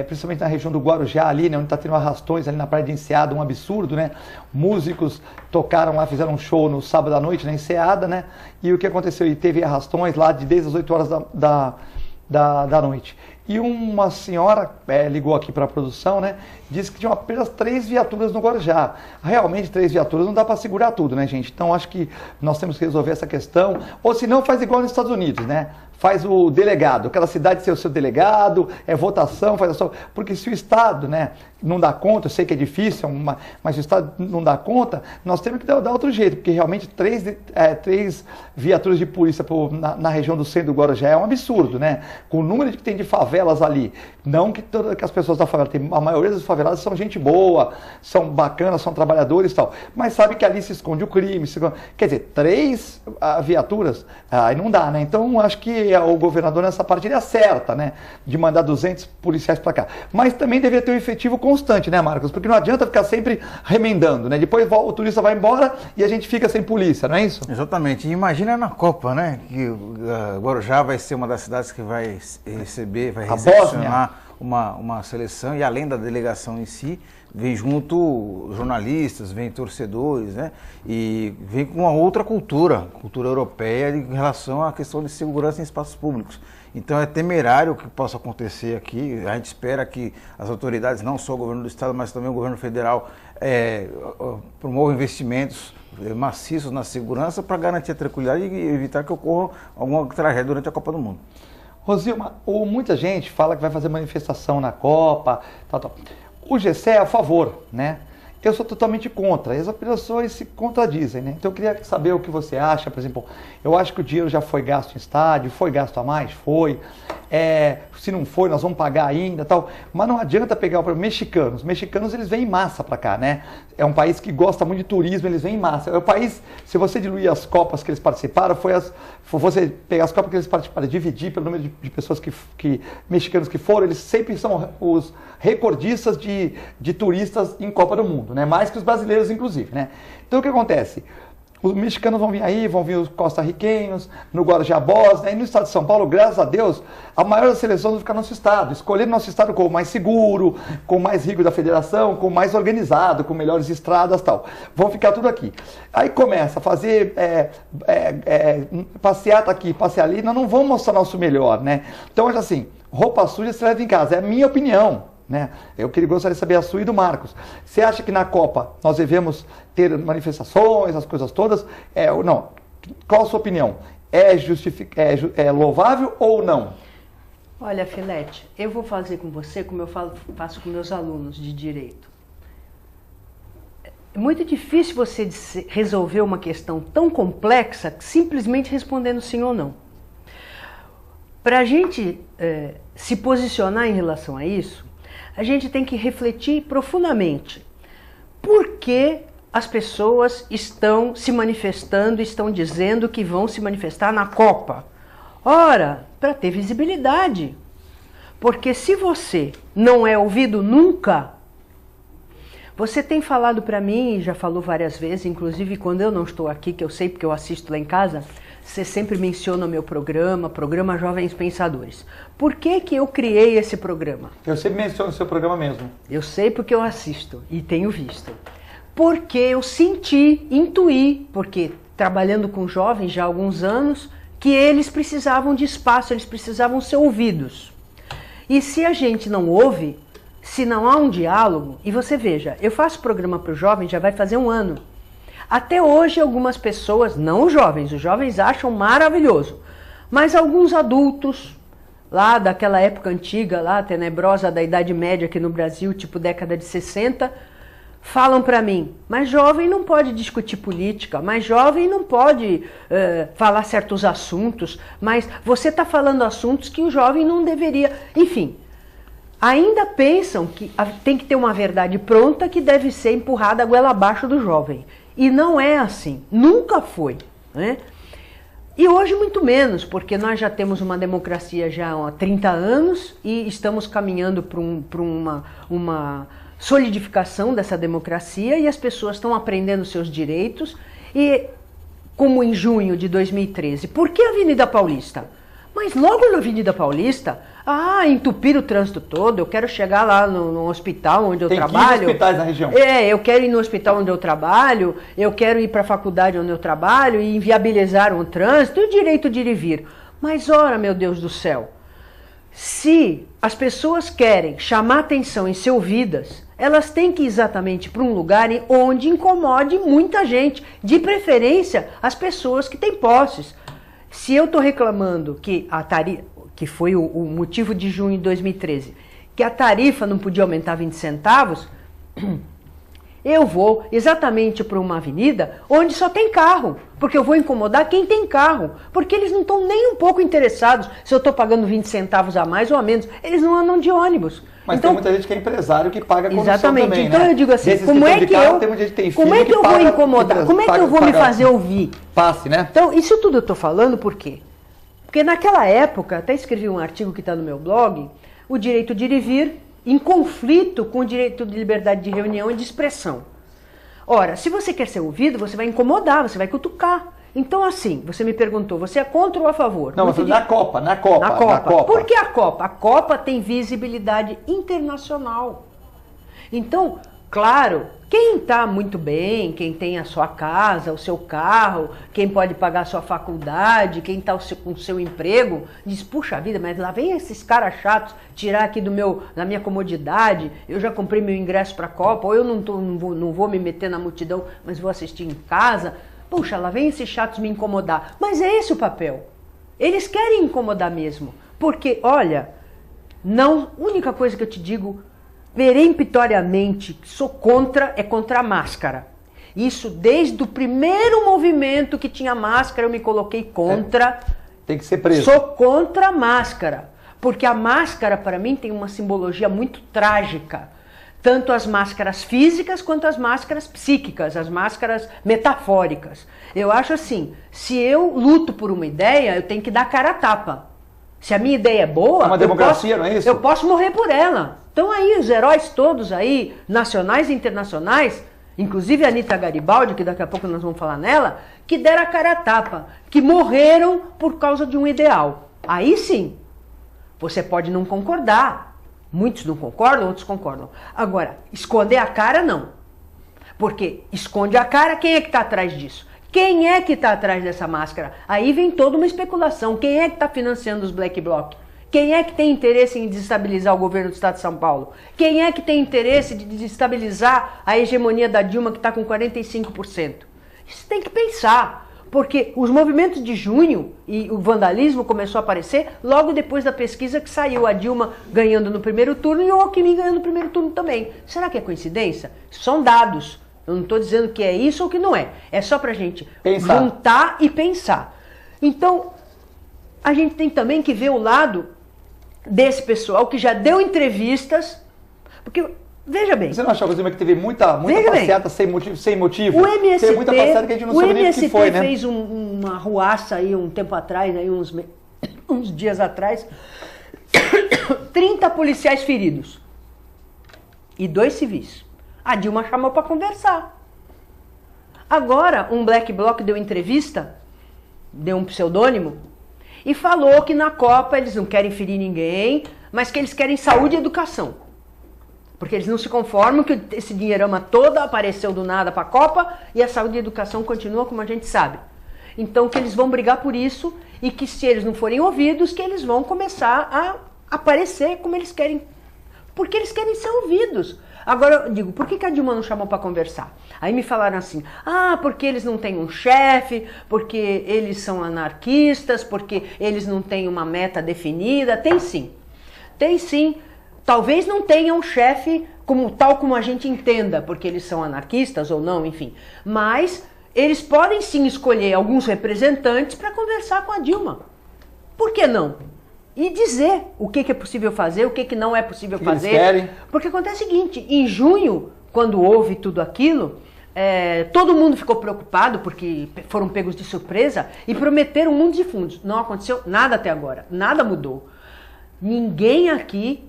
[SPEAKER 1] principalmente na região do Guarujá, ali, né, onde está tendo arrastões, ali na praia de Enseada, um absurdo, né? Músicos tocaram lá, fizeram um show no sábado à noite na Enseada, né? E o que aconteceu? E teve arrastões lá desde as 8 horas da noite. E uma senhora ligou aqui para a produção, né? Disse que tinham apenas 3 viaturas no Guarujá. Realmente 3 viaturas não dá para segurar tudo, né, gente? Então acho que nós temos que resolver essa questão. Ou se não, faz igual nos Estados Unidos, né? Faz o delegado, aquela cidade ser o seu delegado, votação, faz a sua... Porque se o Estado, né, não dá conta, eu sei que é difícil, mas se o Estado não dá conta, nós temos que dar outro jeito, porque realmente 3 viaturas de polícia na região do centro do Guarujá é um absurdo, né? Com o número que tem de favelas ali, não que todas as pessoas da favela, a maioria das faveladas são gente boa, são bacanas, são trabalhadores e tal, mas sabe que ali se esconde o crime, quer dizer, 3 viaturas, aí não dá, né? Então acho que que o governador nessa parte ele acerta, né? De mandar 200 policiais para cá. Mas também deveria ter um efetivo constante, né, Marcos? Porque não adianta ficar sempre remendando, né? Depois o turista vai embora e a gente fica sem polícia, não é isso?
[SPEAKER 2] Exatamente. E imagina na Copa, né? Que Guarujá vai ser uma das cidades que vai recepcionar uma seleção, e além da delegação em si, vem junto jornalistas, vem torcedores, né? E vem com uma outra cultura europeia em relação à questão de segurança em espaços públicos. Então é temerário o que possa acontecer aqui. A gente espera que as autoridades, não só o governo do estado, mas também o governo federal, promovam investimentos maciços na segurança para garantir a tranquilidade e evitar que ocorra alguma tragédia durante a Copa do Mundo.
[SPEAKER 1] Rosilma, muita gente fala que vai fazer manifestação na Copa, tal. O GCE é a favor, né? Eu sou totalmente contra. As operações se contradizem, né? Então eu queria saber o que você acha. Por exemplo, eu acho que o dinheiro já foi gasto em estádio, foi gasto a mais? Foi. Se não foi, nós vamos pagar ainda, tal. Mas não adianta pegar o mexicanos. Os mexicanos, eles vêm em massa para cá, né? É um país que gosta muito de turismo, eles vêm em massa. É o país, se você diluir as Copas que eles participaram, você pegar as Copas que eles participaram, dividir pelo número de pessoas mexicanos que foram, eles sempre são os recordistas de turistas em Copa do Mundo, né? Mais que os brasileiros, inclusive, né? Então o que acontece? Os mexicanos vão vir aí, vão vir os costarriquenhos, no Guarujá Boys, né? E no estado de São Paulo, graças a Deus, a maior das seleções vai ficar no nosso estado. Escolher nosso estado com o mais seguro, com o mais rico da federação, com o mais organizado, com melhores estradas e tal. Vão ficar tudo aqui. Aí começa a fazer passeata aqui, passear ali, nós não vamos mostrar nosso melhor, né? Então, assim, roupa suja você leva em casa, é a minha opinião. Né? Eu gostaria de saber a sua e do Marcos. Você acha que na Copa nós devemos ter manifestações, as coisas todas? Não. Qual a sua opinião? É louvável ou não?
[SPEAKER 3] Olha, Filete, eu vou fazer com você como eu faço com meus alunos de direito. É muito difícil você resolver uma questão tão complexa simplesmente respondendo sim ou não. Para a gente se posicionar em relação a isso, a gente tem que refletir profundamente por que as pessoas estão se manifestando, estão dizendo que vão se manifestar na Copa. Ora, para ter visibilidade. Porque se você não é ouvido nunca, você tem falado para mim, já falou várias vezes, inclusive quando eu não estou aqui, que eu sei porque eu assisto lá em casa, você sempre menciona o meu programa Jovens Pensadores. Por que eu criei esse programa?
[SPEAKER 1] Eu sempre menciono o seu programa mesmo.
[SPEAKER 3] Eu sei porque eu assisto e tenho visto. Porque eu intuí, porque trabalhando com jovens já há alguns anos, que eles precisavam de espaço, eles precisavam ser ouvidos. E se a gente não ouve, se não há um diálogo, e você veja, eu faço programa para os jovens já vai fazer 1 ano. Até hoje algumas pessoas, não os jovens acham maravilhoso, mas alguns adultos, lá daquela época antiga, lá tenebrosa da Idade Média aqui no Brasil, tipo década de 60, falam para mim, mas jovem não pode discutir política, mas jovem não pode falar certos assuntos, mas você está falando assuntos que o jovem não deveria, enfim. Ainda pensam que tem que ter uma verdade pronta que deve ser empurrada a goela abaixo do jovem. E não é assim, nunca foi, né? E hoje muito menos, porque nós já temos uma democracia já há 30 anos e estamos caminhando para uma solidificação dessa democracia e as pessoas estão aprendendo seus direitos. E como em junho de 2013, por que a Avenida Paulista? Mas logo na Avenida Paulista, entupir o trânsito todo, eu quero chegar lá no hospital onde eu trabalho. Tem 15
[SPEAKER 1] hospitais na região.
[SPEAKER 3] Eu quero ir no hospital onde eu trabalho, eu quero ir para a faculdade onde eu trabalho e inviabilizar o trânsito e o direito de ir e vir. Mas ora, meu Deus do céu, se as pessoas querem chamar atenção e ser ouvidas, elas têm que ir exatamente para um lugar onde incomode muita gente, de preferência as pessoas que têm posses. Se eu estou reclamando que a tarifa, que foi o motivo de junho de 2013, que a tarifa não podia aumentar 20 centavos, eu vou exatamente para uma avenida onde só tem carro, porque eu vou incomodar quem tem carro, porque eles não estão nem um pouco interessados se eu estou pagando 20 centavos a mais ou a menos, eles não andam de ônibus.
[SPEAKER 1] Mas então, tem muita gente que é empresário que paga a condução
[SPEAKER 3] exatamente.
[SPEAKER 1] Também,
[SPEAKER 3] então
[SPEAKER 1] né?
[SPEAKER 3] eu digo assim,
[SPEAKER 1] Desses
[SPEAKER 3] como é que eu vou incomodar? Como é que eu vou me fazer ouvir?
[SPEAKER 1] Passe, né?
[SPEAKER 3] Então, isso tudo eu estou falando por quê? Porque naquela época, até escrevi um artigo que está no meu blog, o direito de ir e vir em conflito com o direito de liberdade de reunião e de expressão. Ora, se você quer ser ouvido, você vai incomodar, você vai cutucar. Então, assim, você me perguntou, você é contra ou a favor?
[SPEAKER 1] Não, mas na Copa.
[SPEAKER 3] Por que a Copa? A Copa tem visibilidade internacional. Então, claro, quem está muito bem, quem tem a sua casa, o seu carro, quem pode pagar a sua faculdade, quem está com o seu emprego, diz, puxa vida, mas lá vem esses caras chatos tirar aqui da minha comodidade, eu já comprei meu ingresso para a Copa, ou eu não vou me meter na multidão, mas vou assistir em casa. Puxa, lá vem esses chatos me incomodar. Mas é esse o papel. Eles querem incomodar mesmo. Porque, olha, não, única coisa que eu te digo, peremptoriamente, sou contra, é contra a máscara. Isso desde o primeiro movimento que tinha máscara, eu me coloquei contra.
[SPEAKER 1] Tem que ser preso.
[SPEAKER 3] Sou contra a máscara. Porque a máscara, para mim, tem uma simbologia muito trágica. Tanto as máscaras físicas quanto as máscaras psíquicas, as máscaras metafóricas. Eu acho assim, se eu luto por uma ideia, eu tenho que dar cara a tapa. Se a minha ideia é boa,
[SPEAKER 1] é uma democracia, não é isso?
[SPEAKER 3] Eu posso morrer por ela. Então aí, os heróis todos aí, nacionais e internacionais, inclusive a Anita Garibaldi, que daqui a pouco nós vamos falar nela, que deram a cara a tapa, que morreram por causa de um ideal. Aí sim, você pode não concordar. Muitos não concordam, outros concordam. Agora, esconder a cara, não. Porque esconde a cara, quem é que está atrás disso? Quem é que está atrás dessa máscara? Aí vem toda uma especulação. Quem é que está financiando os Black Bloc? Quem é que tem interesse em desestabilizar o governo do Estado de São Paulo? Quem é que tem interesse de desestabilizar a hegemonia da Dilma, que está com 45%? Isso tem que pensar. Porque os movimentos de junho e o vandalismo começou a aparecer logo depois da pesquisa que saiu a Dilma ganhando no primeiro turno e o Alckmin ganhando no primeiro turno também. Será que é coincidência? São dados. Eu não estou dizendo que é isso ou que não é. É só para a gente juntar e pensar. Então, a gente tem também que ver o lado desse pessoal que já deu entrevistas. Porque, veja bem.
[SPEAKER 1] Você não achou que teve muita passeata sem motivo?
[SPEAKER 3] O MST,
[SPEAKER 1] teve muita passeata que a gente não sabe nem o que foi, né?
[SPEAKER 3] fez uma arruaça aí um tempo atrás, aí uns dias atrás. 30 policiais feridos. E 2 civis. A Dilma chamou para conversar. Agora, um Black Bloc deu entrevista, deu um pseudônimo, e falou que na Copa eles não querem ferir ninguém, mas que eles querem saúde e educação. Porque eles não se conformam que esse dinheirama todo apareceu do nada para a Copa e a saúde e a educação continua como a gente sabe. Então que eles vão brigar por isso e que se eles não forem ouvidos, que eles vão começar a aparecer como eles querem. Porque eles querem ser ouvidos. Agora eu digo, por que a Dilma não chamou para conversar? Aí me falaram assim, porque eles não têm um chefe, porque eles são anarquistas, porque eles não têm uma meta definida. Tem sim. Tem sim. Talvez não tenham um chefe tal como a gente entenda, porque eles são anarquistas ou não, enfim. Mas eles podem sim escolher alguns representantes para conversar com a Dilma. Por que não? E dizer o que é possível fazer, o que não é possível fazer.
[SPEAKER 1] Eles querem.
[SPEAKER 3] Porque acontece o seguinte, em junho, quando houve tudo aquilo, todo mundo ficou preocupado porque foram pegos de surpresa e prometeram mundos e fundos. Não aconteceu nada até agora, nada mudou. Ninguém aqui,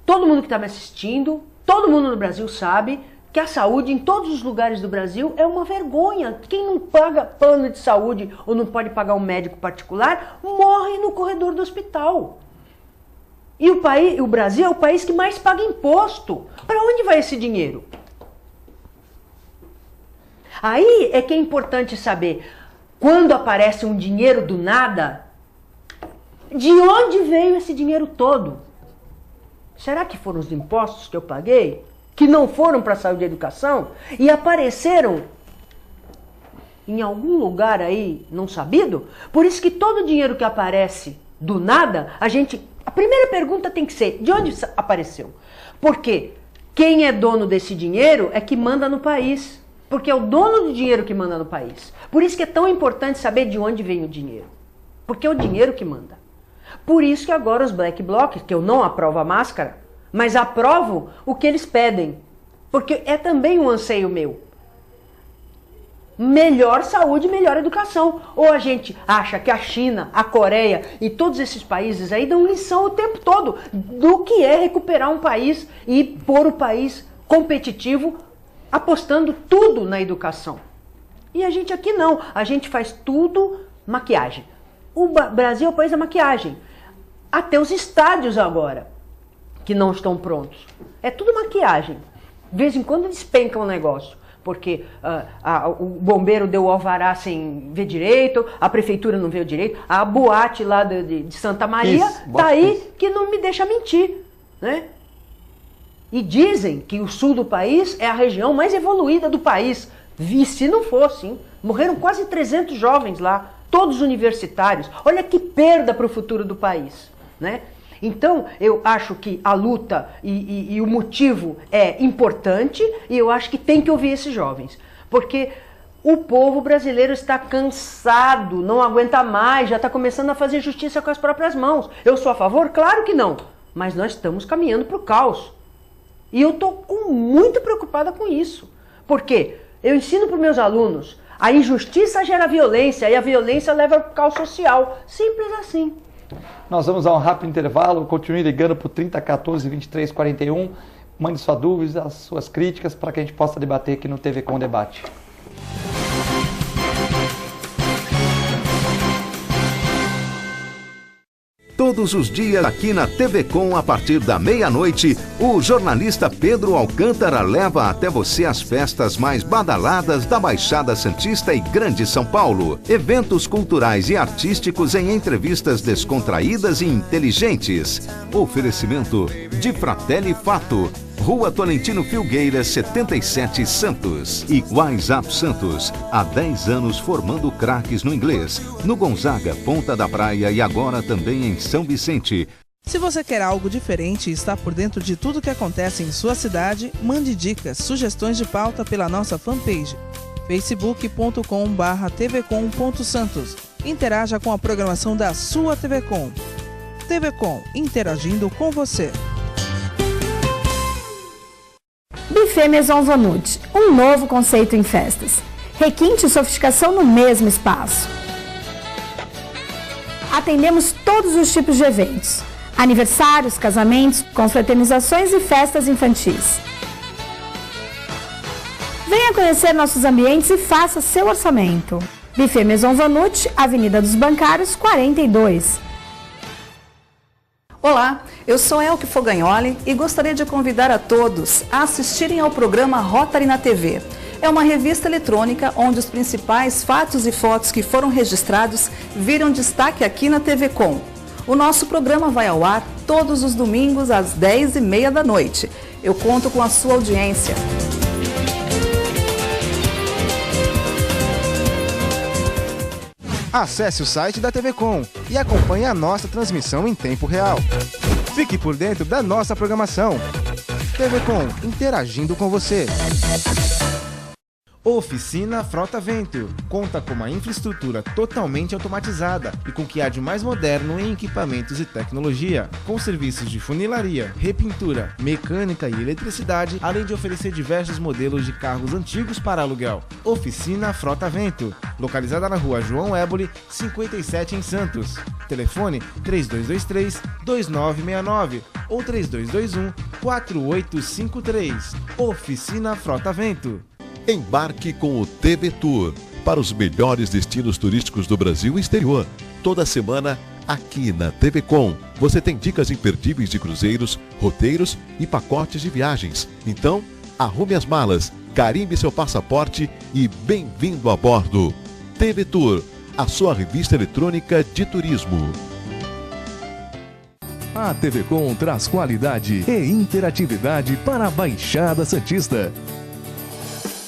[SPEAKER 3] todo mundo que está me assistindo, todo mundo no Brasil sabe que a saúde em todos os lugares do Brasil é uma vergonha. Quem não paga plano de saúde ou não pode pagar um médico particular, morre no corredor do hospital. E o Brasil é o país que mais paga imposto. Para onde vai esse dinheiro? Aí é que é importante saber, quando aparece um dinheiro do nada, de onde veio esse dinheiro todo? Será que foram os impostos que eu paguei? Que não foram para a saúde e educação? E apareceram em algum lugar aí não sabido? Por isso que todo dinheiro que aparece do nada, a primeira pergunta tem que ser, de onde apareceu? Porque quem é dono desse dinheiro é que manda no país. Porque é o dono do dinheiro que manda no país. Por isso que é tão importante saber de onde vem o dinheiro. Porque é o dinheiro que manda. Por isso que agora os Black Blocs, que eu não aprovo a máscara, mas aprovo o que eles pedem. Porque é também um anseio meu. melhor saúde e melhor educação. Ou a gente acha que a China, a Coreia e todos esses países aí dão lição o tempo todo do que é recuperar um país e pôr o país competitivo, apostando tudo na educação. E a gente aqui não, a gente faz tudo maquiagem. O Brasil é o país da maquiagem. Até os estádios agora, que não estão prontos. É tudo maquiagem. De vez em quando despenca um negócio. Porque o bombeiro deu o alvará sem ver direito, a prefeitura não viu direito, a boate lá de Santa Maria está aí que não me deixa mentir, né? E dizem que o sul do país é a região mais evoluída do país. E se não fosse, hein? Morreram quase 300 jovens lá, todos universitários. Olha que perda para o futuro do país, né? Então, eu acho que a luta e o motivo é importante e eu acho que tem que ouvir esses jovens. Porque o povo brasileiro está cansado, não aguenta mais, já está começando a fazer justiça com as próprias mãos. Eu sou a favor? Claro que não. Mas nós estamos caminhando para o caos. E eu estou muito preocupada com isso. Por quê? Eu ensino para os meus alunos, a injustiça gera violência e a violência leva ao caos social. Simples assim.
[SPEAKER 1] Nós vamos a um rápido intervalo, continue ligando para o 3014 2341, mande sua dúvida, suas críticas para que a gente possa debater aqui no TV Com Debate.
[SPEAKER 4] Todos os dias aqui na TV Com, a partir da meia-noite, o jornalista Pedro Alcântara leva até você as festas mais badaladas da Baixada Santista e Grande São Paulo. Eventos culturais e artísticos em entrevistas descontraídas e inteligentes. Oferecimento de Fratelli Fato. Rua Tolentino Filgueiras, 77, Santos. E WhatsApp Santos, há 10 anos formando craques no inglês. No Gonzaga, Ponta da Praia e agora também em São Vicente.
[SPEAKER 5] Se você quer algo diferente e está por dentro de tudo que acontece em sua cidade, mande dicas, sugestões de pauta pela nossa fanpage, facebook.com/tvcom.santos. Interaja com a programação da sua TV Com. TV Com, interagindo com você.
[SPEAKER 6] Buffet Maison Vannucci, um novo conceito em festas. Requinte e sofisticação no mesmo espaço. Atendemos todos os tipos de eventos. Aniversários, casamentos, confraternizações e festas infantis. Venha conhecer nossos ambientes e faça seu orçamento. Buffet Maison Vannucci, Avenida dos Bancários, 42.
[SPEAKER 7] Olá, eu sou Elke Fogagnoli e gostaria de convidar a todos a assistirem ao programa Rotary na TV. É uma revista eletrônica onde os principais fatos e fotos que foram registrados viram destaque aqui na TV Com. O nosso programa vai ao ar todos os domingos às 10h30 da noite. Eu conto com a sua audiência.
[SPEAKER 8] Acesse o site da TV Com e acompanhe a nossa transmissão em tempo real. Fique por dentro da nossa programação. TV Com, interagindo com você. Oficina Frota Vento. Conta com uma infraestrutura totalmente automatizada e com o que há de mais moderno em equipamentos e tecnologia, com serviços de funilaria, repintura, mecânica e eletricidade, além de oferecer diversos modelos de carros antigos para aluguel. Oficina Frota Vento, localizada na Rua João Éboli, 57 em Santos. Telefone 3223-2969 ou 3221-4853. Oficina Frota Vento.
[SPEAKER 9] Embarque com o TV Tour para os melhores destinos turísticos do Brasil e exterior. Toda semana, aqui na TV Com, você tem dicas imperdíveis de cruzeiros, roteiros e pacotes de viagens. Então, arrume as malas, carimbe seu passaporte e bem-vindo a bordo. TV Tour, a sua revista eletrônica de turismo.
[SPEAKER 10] A TV Com traz qualidade e interatividade para a Baixada Santista.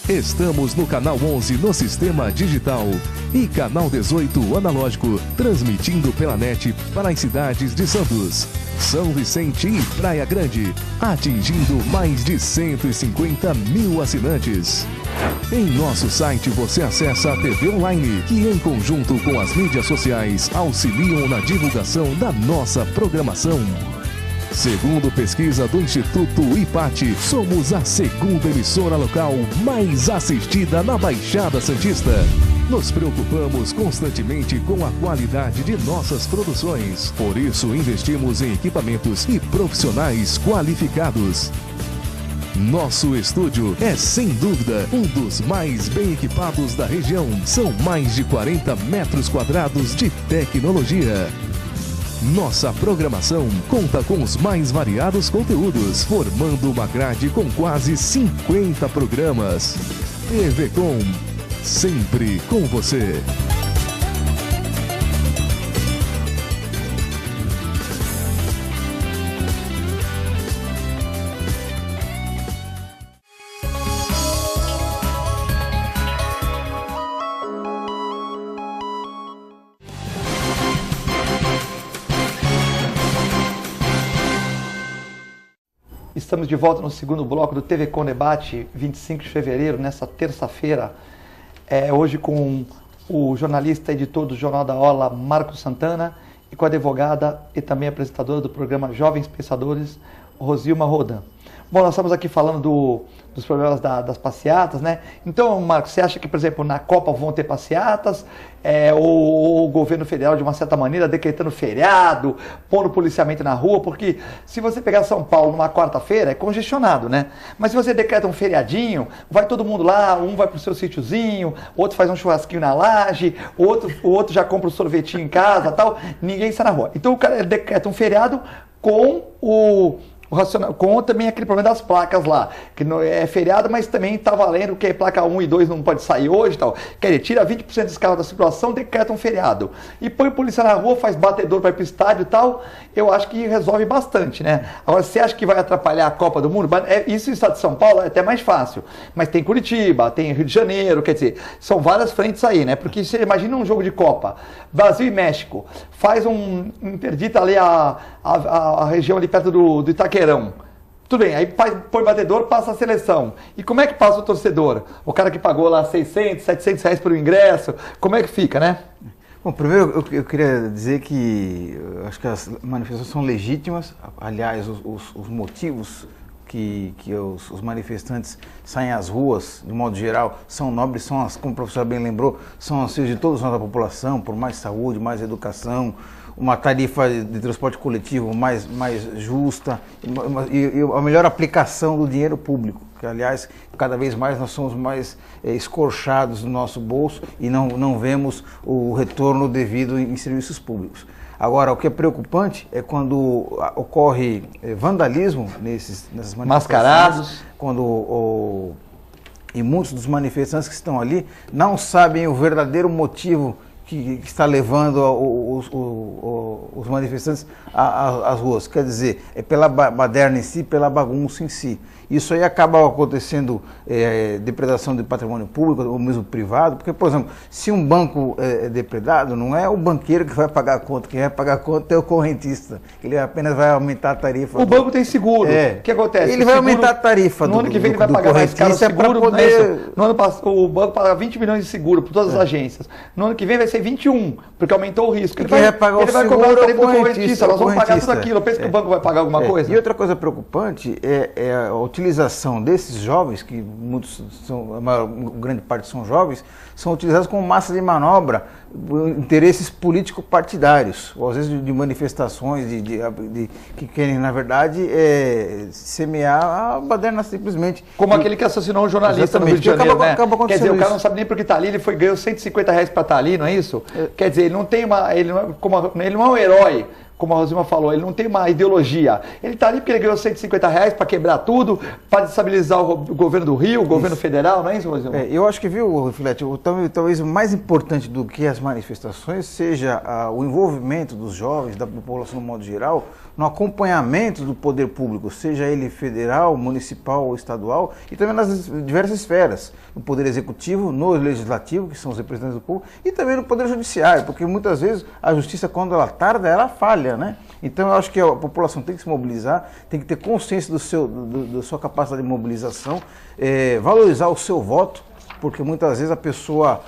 [SPEAKER 10] Estamos no canal 11 no sistema digital e canal 18 analógico, transmitindo pela net para as cidades de Santos, São Vicente e Praia Grande, atingindo mais de 150 mil assinantes. Em nosso site você acessa a TV Online, que em conjunto com as mídias sociais auxiliam na divulgação da nossa programação. Segundo pesquisa do Instituto IPAT, somos a segunda emissora local mais assistida na Baixada Santista. Nos preocupamos constantemente com a qualidade de nossas produções. Por isso, investimos em equipamentos e profissionais qualificados. Nosso estúdio é, sem dúvida, um dos mais bem equipados da região. São mais de 40 metros quadrados de tecnologia. Nossa programação conta com os mais variados conteúdos, formando uma grade com quase 50 programas. TV Com, sempre com você.
[SPEAKER 1] Estamos de volta no segundo bloco do TV Com Debate, 25 de fevereiro, nessa terça-feira. Hoje com o jornalista e editor do Jornal da Orla, Marcos Santana, e com a advogada e também apresentadora do programa Jovens Pensadores, Rosilma Rodan. Bom, nós estamos aqui falando dos problemas das passeatas, né? Então, Marcos, você acha que, por exemplo, na Copa vão ter passeatas? Ou o governo federal, de uma certa maneira, decretando feriado, pondo policiamento na rua? Porque se você pegar São Paulo numa quarta-feira, é congestionado, né? Mas se você decreta um feriadinho, vai todo mundo lá, um vai pro seu sítiozinho, outro faz um churrasquinho na laje, o outro já compra um sorvetinho em casa, tal, ninguém sai na rua. Então o cara decreta um feriado com com também aquele problema das placas lá, que não é feriado, mas também está valendo que placa 1 e 2 não pode sair hoje e tal. Quer dizer, tira 20% dos carros da circulação, decreta um feriado. E põe polícia na rua, faz batedor para ir para o estádio e tal, eu acho que resolve bastante, né? Agora, você acha que vai atrapalhar a Copa do Mundo? Isso no estado de São Paulo é até mais fácil. Mas tem Curitiba, tem Rio de Janeiro, quer dizer, são várias frentes aí, né? Porque você imagina um jogo de Copa, Brasil e México, faz interdita ali a região ali perto do Itaquerão. Tudo bem, aí põe batedor, passa a seleção. E como é que passa o torcedor? O cara que pagou lá 600, 700 reais por ingresso, como é que fica, né?
[SPEAKER 2] Bom, primeiro eu queria dizer que eu acho que as manifestações são legítimas. Aliás, os motivos que os manifestantes saem às ruas, de modo geral, são nobres, como o professor bem lembrou, são anseios de todos nós da população, por mais saúde, mais educação, uma tarifa de transporte coletivo mais justa e a melhor aplicação do dinheiro público, que, aliás, cada vez mais nós somos mais escorchados no nosso bolso e não vemos o retorno devido em serviços públicos. Agora, o que é preocupante é quando ocorre vandalismo nessas manifestações,
[SPEAKER 1] mascarados,
[SPEAKER 2] e muitos dos manifestantes que estão ali não sabem o verdadeiro motivo que está levando os manifestantes às ruas. Quer dizer, é pela baderna em si, pela bagunça em si. Isso aí acaba acontecendo depredação de patrimônio público ou mesmo privado, porque, por exemplo, se um banco é depredado, não é o banqueiro que vai pagar a conta, quem vai pagar a conta é o correntista, ele apenas vai aumentar a tarifa.
[SPEAKER 1] O banco tem seguro. O que acontece?
[SPEAKER 2] Ele vai aumentar a tarifa
[SPEAKER 1] no ano que vem ele vai pagar mais caro o seguro.
[SPEAKER 2] Poder...
[SPEAKER 1] No ano passado, o banco paga 20 milhões de seguro por todas as agências. No ano que vem vai ser 21, porque aumentou o risco. Ele vai cobrar a tarifa do correntista, nós vamos pagar tudo aquilo. Eu penso que o banco vai pagar alguma coisa.
[SPEAKER 2] E outra coisa preocupante é a utilização desses jovens, que muitos grande parte são jovens, são utilizados como massa de manobra por interesses político-partidários, ou às vezes de manifestações que querem, na verdade, semear a baderna simplesmente.
[SPEAKER 1] Como aquele que assassinou um jornalista no Rio de Janeiro, né? Quer dizer, o cara não sabe nem por que está ali, ele ganhou 150 reais para estar ali, não é isso? Quer dizer, ele não tem ele não é um herói, como a Rosilma falou, ele não tem uma ideologia. Ele está ali porque ele ganhou 150 reais para quebrar tudo, para destabilizar o governo do Rio, o governo federal, não é isso, Rosilma?
[SPEAKER 2] Eu acho que, viu, Filete, talvez o mais importante do que as manifestações seja o envolvimento dos jovens, da população no modo geral, no acompanhamento do poder público, seja ele federal, municipal ou estadual, e também nas diversas esferas, no poder executivo, no legislativo, que são os representantes do povo, e também no poder judiciário, porque muitas vezes a justiça, quando ela tarda, ela falha, né? Então eu acho que a população tem que se mobilizar, tem que ter consciência da sua capacidade de mobilização, valorizar o seu voto, porque muitas vezes a pessoa,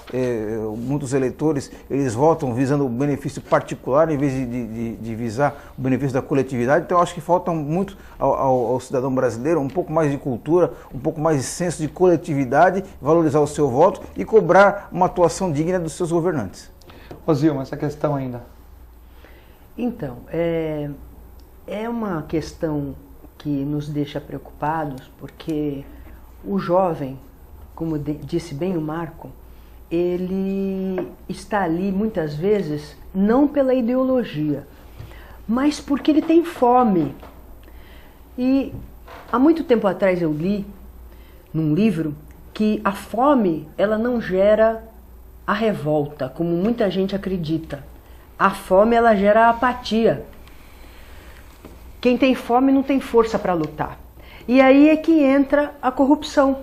[SPEAKER 2] muitos eleitores, eles votam visando o benefício particular em vez de visar o benefício da coletividade. Então eu acho que falta muito ao cidadão brasileiro um pouco mais de cultura, um pouco mais de senso de coletividade, valorizar o seu voto e cobrar uma atuação digna dos seus governantes.
[SPEAKER 1] Ô Zilma, essa questão ainda.
[SPEAKER 3] Então, é uma questão que nos deixa preocupados, porque o jovem, como disse bem o Marco, ele está ali muitas vezes não pela ideologia, mas porque ele tem fome. E há muito tempo atrás eu li num livro que a fome ela não gera a revolta, como muita gente acredita. A fome ela gera a apatia. Quem tem fome não tem força para lutar. E aí é que entra a corrupção.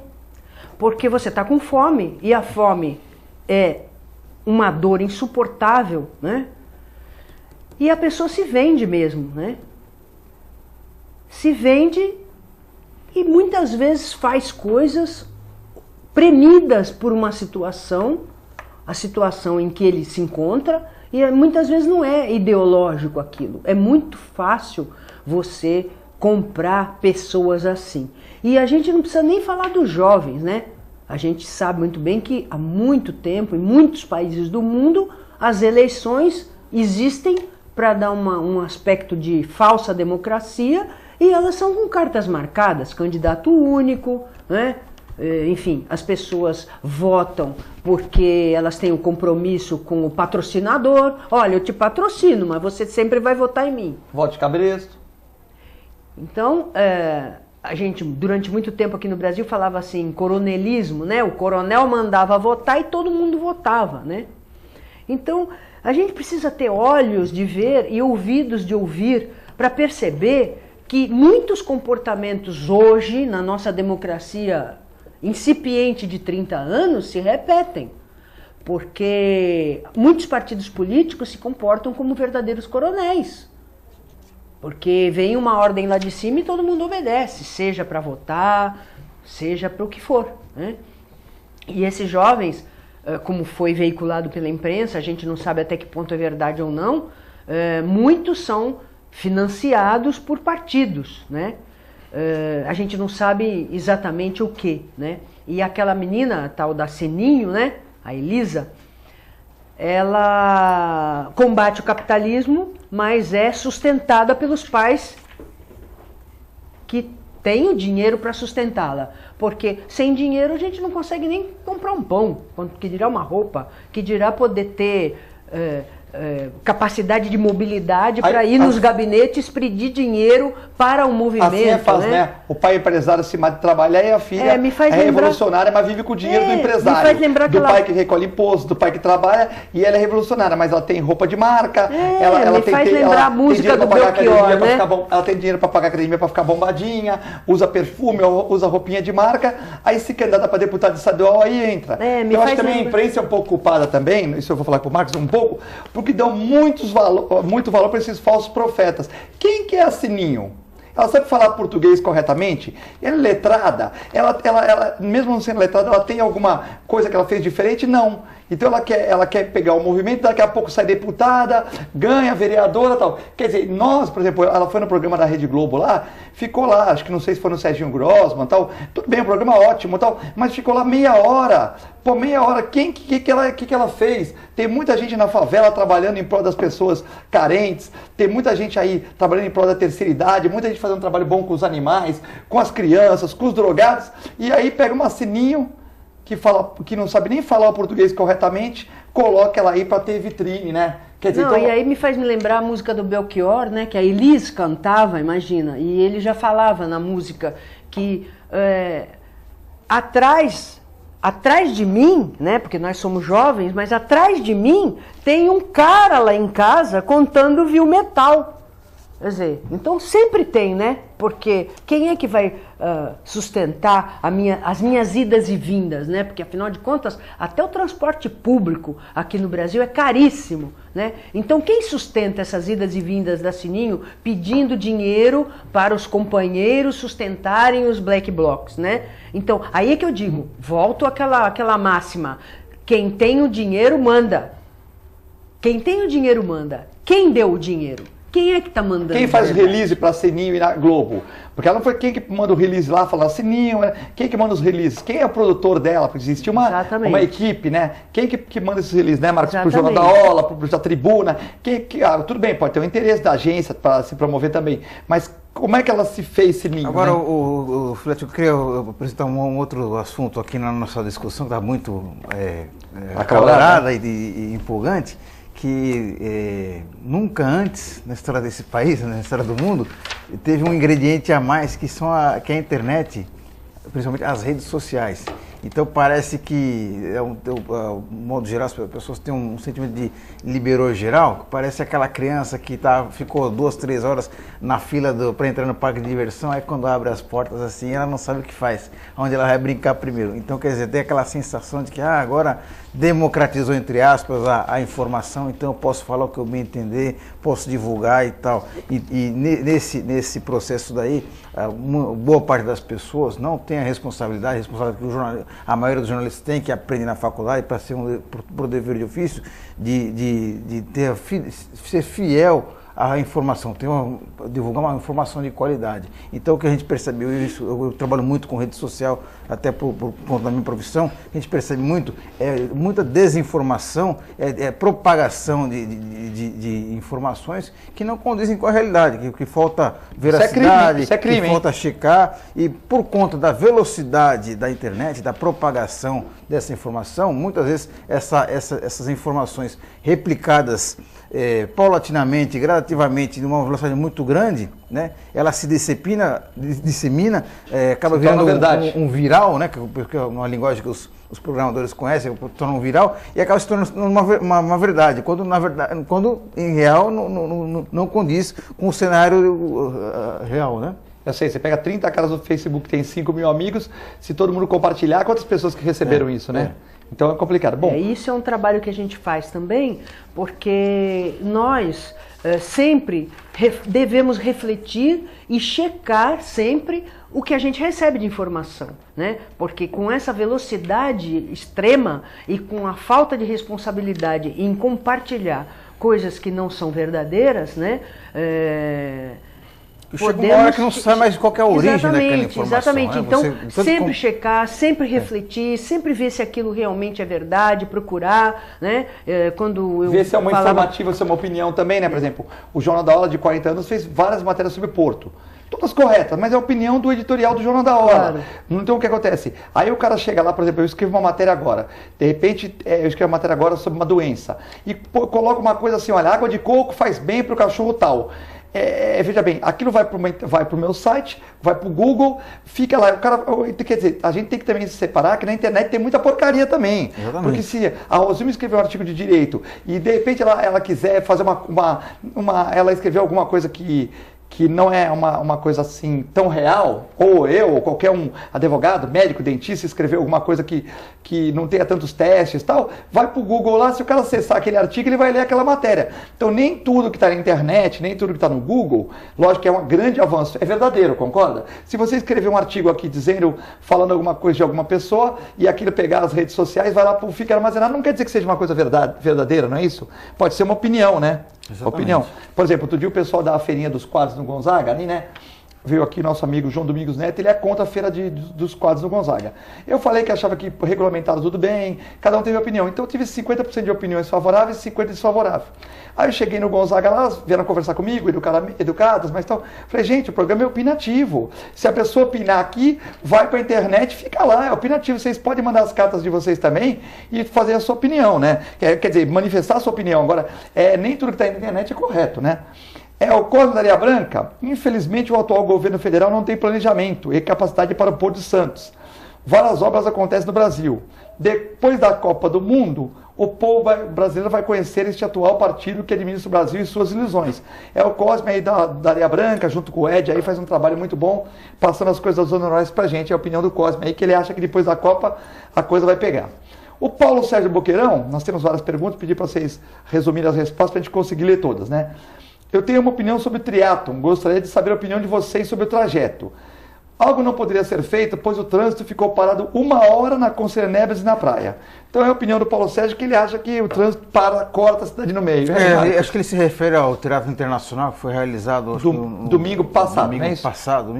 [SPEAKER 3] Porque você está com fome, e a fome é uma dor insuportável, né? E a pessoa se vende mesmo, né? Se vende e muitas vezes faz coisas premidas por uma situação, a situação em que ele se encontra, e muitas vezes não é ideológico aquilo. É muito fácil você comprar pessoas assim. E a gente não precisa nem falar dos jovens, né? A gente sabe muito bem que há muito tempo, em muitos países do mundo, as eleições existem para dar um aspecto de falsa democracia, e elas são com cartas marcadas, candidato único, né? Enfim, as pessoas votam porque elas têm um compromisso com o patrocinador. Olha, eu te patrocino, mas você sempre vai votar em mim.
[SPEAKER 1] Voto de cabresto.
[SPEAKER 3] Então, a gente, durante muito tempo aqui no Brasil, falava assim, coronelismo, né? O coronel mandava votar e todo mundo votava, né? Então, a gente precisa ter olhos de ver e ouvidos de ouvir para perceber que muitos comportamentos hoje, na nossa democracia incipiente de 30 anos, se repetem. Porque muitos partidos políticos se comportam como verdadeiros coronéis. Porque vem uma ordem lá de cima e todo mundo obedece, seja para votar, seja para o que for, né? E esses jovens, como foi veiculado pela imprensa, a gente não sabe até que ponto é verdade ou não, muitos são financiados por partidos, né? A gente não sabe exatamente o que, né? E aquela menina, a tal da Seninho, né? A Elisa, ela combate o capitalismo, mas é sustentada pelos pais que têm o dinheiro para sustentá-la. Porque sem dinheiro a gente não consegue nem comprar um pão, que dirá uma roupa, que dirá poder ter capacidade de mobilidade para ir nos gabinetes pedir dinheiro para o movimento.
[SPEAKER 1] Assim é fácil, né? O pai empresário se mata de trabalhar e a filha revolucionária, mas vive com o dinheiro do empresário. Me faz lembrar do pai que recolhe imposto, do pai que trabalha, e ela é revolucionária, mas ela tem roupa de marca, ela tem
[SPEAKER 3] a música do Belchior, né?
[SPEAKER 1] Ela tem dinheiro para pagar academia para ficar bombadinha, usa perfume, usa roupinha de marca, aí se candidata para deputado estadual, aí entra. Eu acho que também a imprensa é um pouco culpada também, isso eu vou falar com o Marcos um pouco, porque dão muito valor para esses falsos profetas. Quem que é a Sininho? Ela sabe falar português corretamente? Ela é letrada? Ela, mesmo não sendo letrada, ela tem alguma coisa que ela fez diferente? Não. Então ela quer pegar o movimento, daqui a pouco sai deputada, ganha vereadora e tal. Quer dizer, nós, por exemplo, ela foi no programa da Rede Globo lá, ficou lá, acho que não sei se foi no Serginho Grossman e tal, tudo bem, o programa é ótimo e tal, mas ficou lá meia hora. Pô, meia hora, que ela fez? Tem muita gente na favela trabalhando em prol das pessoas carentes, tem muita gente aí trabalhando em prol da terceira idade, muita gente fazendo um trabalho bom com os animais, com as crianças, com os drogados, e aí pega uma Sininho que não sabe nem falar o português corretamente, coloca ela aí para ter vitrine, né? Quer dizer,
[SPEAKER 3] e aí me faz me lembrar a música do Belchior, né? Que a Elis cantava, imagina, e ele já falava na música que atrás de mim, né? Porque nós somos jovens, mas atrás de mim tem um cara lá em casa contando viu metal. Quer dizer, então sempre tem, né? Porque quem é que vai sustentar as minhas idas e vindas, né? Porque afinal de contas, até o transporte público aqui no Brasil é caríssimo, né? Então quem sustenta essas idas e vindas da Sininho pedindo dinheiro para os companheiros sustentarem os black blocs, né? Então aí é que eu digo, volto àquela máxima, quem tem o dinheiro manda. Quem tem o dinheiro manda. Quem deu o dinheiro? Quem é que está mandando?
[SPEAKER 1] Quem faz o release para Sininho e na Globo? Porque ela não foi quem que manda o release lá, falar Sininho, né? Quem que manda os releases? Quem é o produtor dela? Porque existe uma equipe, né? Quem que manda esses releases, né, Marcos? Para o Jornal da Ola, para a Tribuna. Tudo bem, pode ter o interesse da agência para se promover também, mas como é que ela se fez Sininho?
[SPEAKER 2] Agora,
[SPEAKER 1] né?
[SPEAKER 2] o Filete, eu queria apresentar um outro assunto aqui na nossa discussão, que está muito acalorada, né? e empolgante, que nunca antes na história desse país, na história do mundo, teve um ingrediente a mais que é a internet, principalmente as redes sociais. Então parece que, de modo geral, as pessoas têm um sentimento de liberou geral, que parece aquela criança que ficou 2, 3 horas na fila para entrar no parque de diversão, aí quando abre as portas assim, ela não sabe o que faz, onde ela vai brincar primeiro. Então, quer dizer, tem aquela sensação de que agora democratizou, entre aspas, a informação, então eu posso falar o que eu bem entender, posso divulgar e tal. E nesse processo daí, boa parte das pessoas não tem a responsabilidade que a maioria dos jornalistas tem, que aprende na faculdade para ser por dever de ofício, de ser fiel à informação, divulgar uma informação de qualidade. Então o que a gente percebeu, eu trabalho muito com rede social, até por conta da minha profissão, a gente percebe muita desinformação, propagação de informações que não condizem com a realidade, que falta veracidade,
[SPEAKER 1] isso é crime,
[SPEAKER 2] que falta checar, e por conta da velocidade da internet, da propagação dessa informação, muitas vezes essas informações replicadas paulatinamente, gradativamente, de uma velocidade muito grande, né? Ela se dissemina, acaba virando um viral, né? Porque é uma linguagem que os programadores conhecem, torna um viral, e acaba se tornando uma verdade, quando em real não condiz com o cenário real, né?
[SPEAKER 1] Eu sei, você pega 30 caras do Facebook que tem 5 mil amigos, se todo mundo compartilhar, quantas pessoas que receberam isso, né? Então é complicado. Bom,
[SPEAKER 3] isso é um trabalho que a gente faz também, porque nós sempre devemos refletir e checar sempre o que a gente recebe de informação, né? Porque com essa velocidade extrema e com a falta de responsabilidade em compartilhar coisas que não são verdadeiras, né?
[SPEAKER 2] Chega uma hora que não sabe mais qual é a origem daquela informação.
[SPEAKER 3] Exatamente,
[SPEAKER 2] né?
[SPEAKER 3] Então sempre checar, sempre refletir, sempre ver se aquilo realmente é verdade, procurar, né? Quando eu
[SPEAKER 1] ver se é uma informativa, se é uma opinião também, né? Por exemplo, o Jornal da Ola de 40 anos fez várias matérias sobre Porto. Todas corretas, mas é a opinião do editorial do Jornal da Ola. Claro. Então o que acontece? Aí o cara chega lá, por exemplo, eu escrevo uma matéria agora, de repente eu escrevo uma matéria agora sobre uma doença, e coloco uma coisa assim, olha, água de coco faz bem para o cachorro tal. Veja bem, aquilo vai para o meu site, vai para o Google, fica lá. O cara, quer dizer, a gente tem que também se separar que na internet tem muita porcaria também. Exatamente. Porque se a Rosilma escreveu um artigo de direito e de repente ela quiser fazer ela escreveu alguma coisa que não é uma coisa assim tão real, ou eu, ou qualquer um advogado, médico, dentista, escreveu alguma coisa que não tenha tantos testes e tal, vai para o Google lá, se o cara acessar aquele artigo, ele vai ler aquela matéria. Então nem tudo que está na internet, nem tudo que está no Google, lógico que é um grande avanço, é verdadeiro, concorda? Se você escrever um artigo aqui falando alguma coisa de alguma pessoa, e aquilo pegar as redes sociais, vai lá, fica armazenado, não quer dizer que seja uma coisa verdadeira, não é isso? Pode ser uma opinião, né? Exatamente. Opinião. Por exemplo, outro dia o pessoal da feirinha dos quadros no Gonzaga, ali, né? Veio aqui nosso amigo João Domingos Neto, ele é contra a feira dos quadros no Gonzaga. Eu falei que achava que regulamentado tudo bem, cada um teve opinião. Então eu tive 50% de opiniões favoráveis e 50% desfavoráveis. Aí eu cheguei no Gonzaga lá, vieram conversar comigo, educadas, mas então, falei, gente, o programa é opinativo. Se a pessoa opinar aqui, vai para a internet, fica lá, é opinativo. Vocês podem mandar as cartas de vocês também e fazer a sua opinião, né? Quer dizer, manifestar a sua opinião. Agora, nem tudo que está na internet é correto, né? O Cosme da Areia Branca, infelizmente o atual governo federal não tem planejamento e capacidade para o Porto de Santos. várias obras acontecem no Brasil. Depois da Copa do Mundo, o povo brasileiro vai conhecer este atual partido que administra o Brasil e suas ilusões. É o Cosme aí da Areia Branca, junto com o Ed, aí faz um trabalho muito bom, passando as coisas das honorárias pra gente. É a opinião do Cosme aí, que ele acha que depois da Copa a coisa vai pegar. O Paulo Sérgio Boqueirão, nós temos várias perguntas, pedi para vocês resumirem as respostas para a gente conseguir ler todas, né? Eu tenho uma opinião sobre o triatlon, gostaria de saber a opinião de vocês sobre o trajeto. Algo não poderia ser feito, pois o trânsito ficou parado 1 hora na Conselheiro Neves e na praia. Então é a opinião do Paulo Sérgio, que ele acha que o trânsito corta a cidade no meio.
[SPEAKER 2] Acho que ele se refere ao Triatlo Internacional, que foi realizado
[SPEAKER 1] domingo passado,
[SPEAKER 2] domingo
[SPEAKER 1] não é
[SPEAKER 2] passado,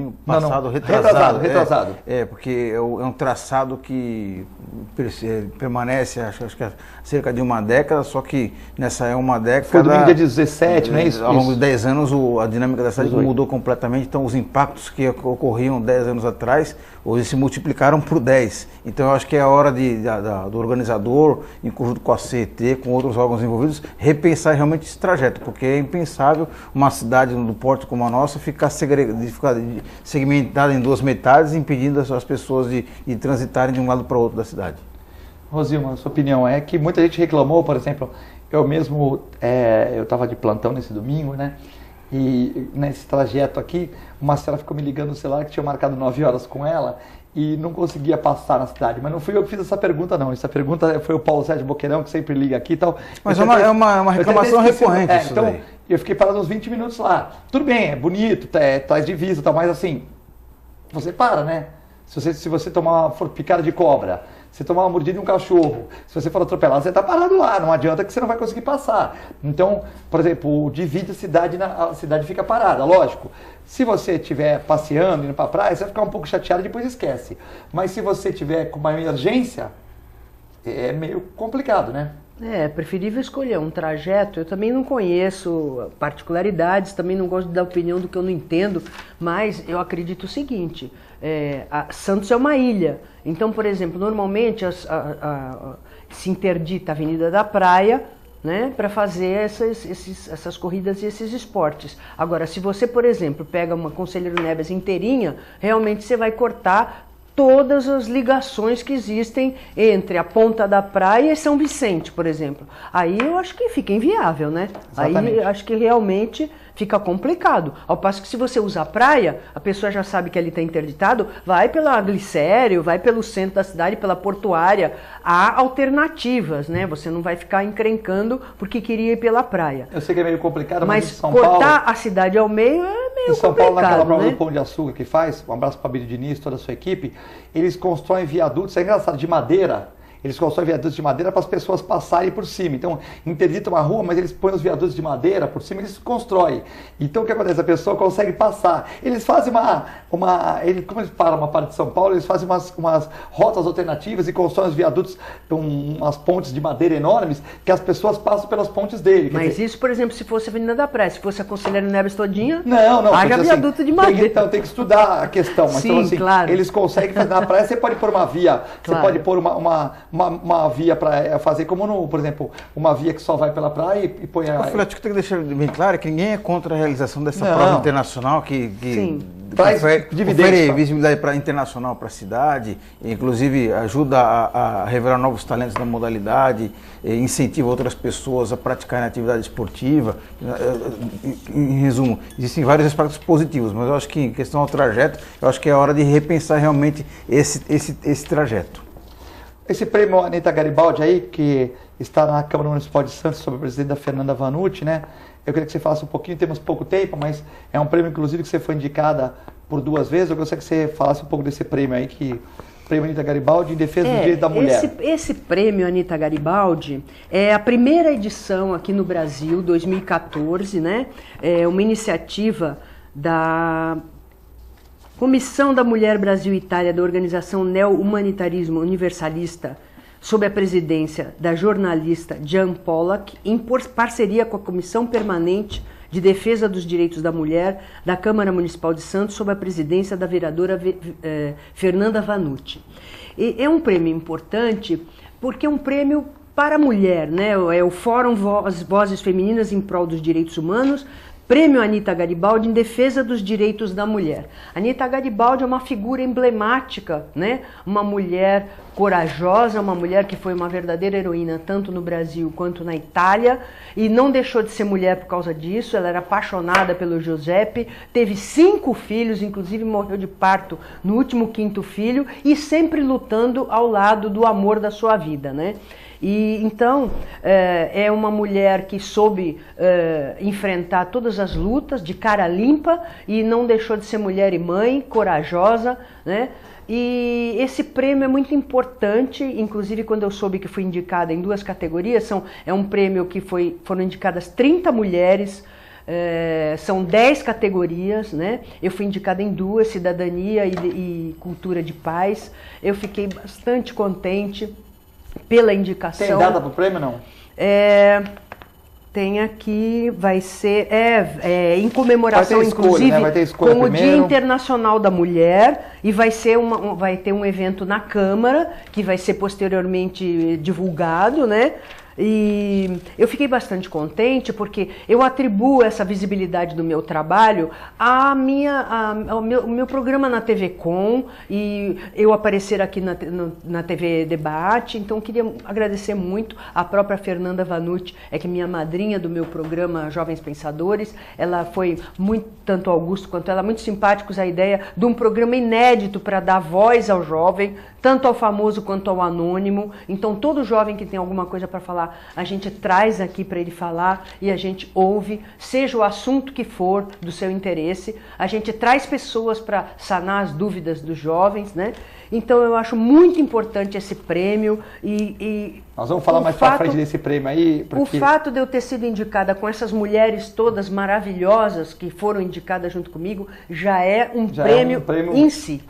[SPEAKER 1] retrasado.
[SPEAKER 2] Porque é um traçado que permanece, acho que há cerca de uma década, só que nessa é uma década...
[SPEAKER 1] Foi domingo dia 17, não é isso?
[SPEAKER 2] Ao longo de 10 anos, a dinâmica da cidade mudou completamente, então os impactos que ocorriam 10 anos atrás, hoje se multiplicaram por 10. Então eu acho que é a hora do organizador, em conjunto com a CET, com outros órgãos envolvidos, repensar realmente esse trajeto, porque é impensável uma cidade do porto como a nossa ficar segmentada em 2 metades, impedindo as pessoas de transitarem de um lado para o outro da cidade.
[SPEAKER 1] Rosilma, sua opinião é que muita gente reclamou, por exemplo, eu mesmo, eu estava de plantão nesse domingo, né? E nesse trajeto aqui, uma senhora ficou me ligando no celular que tinha marcado 9 horas com ela e não conseguia passar na cidade. Mas não fui eu que fiz essa pergunta, não. Essa pergunta foi o Paulo Sérgio Boqueirão, que sempre liga aqui e tal.
[SPEAKER 2] Mas é uma reclamação recorrente isso
[SPEAKER 1] então,
[SPEAKER 2] daí.
[SPEAKER 1] Eu fiquei parado uns 20 minutos lá. Tudo bem, é bonito, traz divisa e tal, mas assim, você para, né? Se você for picada de cobra, se tomar uma mordida de um cachorro, se você for atropelado, você está parado lá, não adianta que você não vai conseguir passar. Então, por exemplo, divide a cidade fica parada, lógico. Se você estiver passeando, indo para a praia, você vai ficar um pouco chateado e depois esquece. Mas se você tiver com uma emergência, é meio complicado, né?
[SPEAKER 3] É preferível escolher um trajeto. Eu também não conheço particularidades, também não gosto de dar opinião do que eu não entendo, mas eu acredito o seguinte, Santos é uma ilha, então, por exemplo, normalmente se interdita a Avenida da Praia, né, para fazer essas corridas e esses esportes. Agora, se você, por exemplo, pega uma Conselheiro Neves inteirinha, realmente você vai cortar todas as ligações que existem entre a Ponta da Praia e São Vicente, por exemplo. Aí eu acho que fica inviável, né? Exatamente. Aí eu acho que realmente fica complicado. Ao passo que se você usar a praia, a pessoa já sabe que ali está interditado, vai pela Glicério, vai pelo centro da cidade, pela portuária. Há alternativas, né? Você não vai ficar encrencando porque queria ir pela praia.
[SPEAKER 1] Eu sei que é meio complicado,
[SPEAKER 3] mas
[SPEAKER 1] em São
[SPEAKER 3] cortar
[SPEAKER 1] Paulo,
[SPEAKER 3] a cidade ao meio é meio
[SPEAKER 1] em São
[SPEAKER 3] complicado,
[SPEAKER 1] Paulo, naquela prova
[SPEAKER 3] né?
[SPEAKER 1] do Pão de Açúcar que faz, um abraço para a Bíblia Diniz, toda a sua equipe, eles constroem viadutos, é engraçado, de madeira. Eles constroem viadutos de madeira para as pessoas passarem por cima. Então, interdita uma rua, mas eles põem os viadutos de madeira por cima e eles constroem. Então, o que acontece? A pessoa consegue passar. Eles fazem como eles param uma parte de São Paulo, eles fazem umas rotas alternativas e constroem os viadutos, umas pontes de madeira enormes, que as pessoas passam pelas pontes dele.
[SPEAKER 3] Mas isso, por exemplo, se fosse a Avenida da Praia, se fosse a Conselheiro Neves todinha,
[SPEAKER 1] não,
[SPEAKER 3] haja viaduto de madeira.
[SPEAKER 1] Então, tem que estudar a questão. Mas,
[SPEAKER 3] sim,
[SPEAKER 1] então, assim,
[SPEAKER 3] claro.
[SPEAKER 1] Eles conseguem fazer na praia, você pode pôr uma via, claro. Você pode pôr uma via para fazer como, por exemplo, uma via que só vai pela praia e põe a...
[SPEAKER 2] O que tem que deixar bem claro é que ninguém é contra a realização dessa prova internacional que confere visibilidade internacional para a cidade, inclusive ajuda a revelar novos talentos da modalidade, incentiva outras pessoas a praticarem atividade esportiva. Em resumo, existem vários aspectos positivos, mas eu acho que em questão ao trajeto, eu acho que é hora de repensar realmente esse trajeto.
[SPEAKER 1] Esse prêmio Anita Garibaldi aí, que está na Câmara Municipal de Santos, sob a presidente da Fernanda Vanucci, né? Eu queria que você falasse um pouquinho, temos pouco tempo, mas é um prêmio, inclusive, que você foi indicada por 2 vezes. Eu gostaria que você falasse um pouco desse prêmio aí, prêmio Anita Garibaldi em defesa do direito da mulher.
[SPEAKER 3] Esse prêmio Anita Garibaldi é a primeira edição aqui no Brasil, 2014, né? É uma iniciativa da Comissão da Mulher Brasil-Itália da Organização Neo-Humanitarismo Universalista, sob a presidência da jornalista Jan Pollack, em parceria com a Comissão Permanente de Defesa dos Direitos da Mulher da Câmara Municipal de Santos, sob a presidência da vereadora Fernanda Vanucci. E é um prêmio importante porque é um prêmio para a mulher, né? É o Fórum Vozes Femininas em Prol dos Direitos Humanos, Prêmio Anita Garibaldi em defesa dos direitos da mulher. Anita Garibaldi é uma figura emblemática, né? Uma mulher corajosa, uma mulher que foi uma verdadeira heroína tanto no Brasil quanto na Itália, e não deixou de ser mulher por causa disso. Ela era apaixonada pelo Giuseppe, teve 5 filhos, inclusive morreu de parto no último 5º filho, e sempre lutando ao lado do amor da sua vida, né? E então é uma mulher que soube enfrentar todas as lutas de cara limpa e não deixou de ser mulher e mãe, corajosa, né? E esse prêmio é muito importante, inclusive quando eu soube que fui indicada em 2 categorias, é um prêmio que foram indicadas 30 mulheres, são 10 categorias, né? Eu fui indicada em 2, Cidadania e Cultura de Paz. Eu fiquei bastante contente pela indicação.
[SPEAKER 1] Tem data para o prêmio, não?
[SPEAKER 3] Tem aqui, vai ser em comemoração, inclusive,
[SPEAKER 1] né? Vai ter escolha
[SPEAKER 3] com
[SPEAKER 1] primeiro.
[SPEAKER 3] o Dia Internacional da Mulher, e vai ter um evento na Câmara, que vai ser posteriormente divulgado, né? E eu fiquei bastante contente porque eu atribuo essa visibilidade do meu trabalho ao meu programa na TV Com, e eu aparecer aqui na TV Debate. Então queria agradecer muito a própria Fernanda Vanucci, que é minha madrinha do meu programa Jovens Pensadores. Ela foi muito, tanto Augusto quanto ela, muito simpáticos à ideia de um programa inédito para dar voz ao jovem, tanto ao famoso quanto ao anônimo. Então todo jovem que tem alguma coisa para falar, a gente traz aqui para ele falar e a gente ouve, seja o assunto que for do seu interesse. A gente traz pessoas para sanar as dúvidas dos jovens, né? Então eu acho muito importante esse prêmio e
[SPEAKER 1] nós vamos falar mais para frente desse prêmio aí.
[SPEAKER 3] Porque o fato de eu ter sido indicada com essas mulheres todas maravilhosas que foram indicadas junto comigo já é um prêmio em si.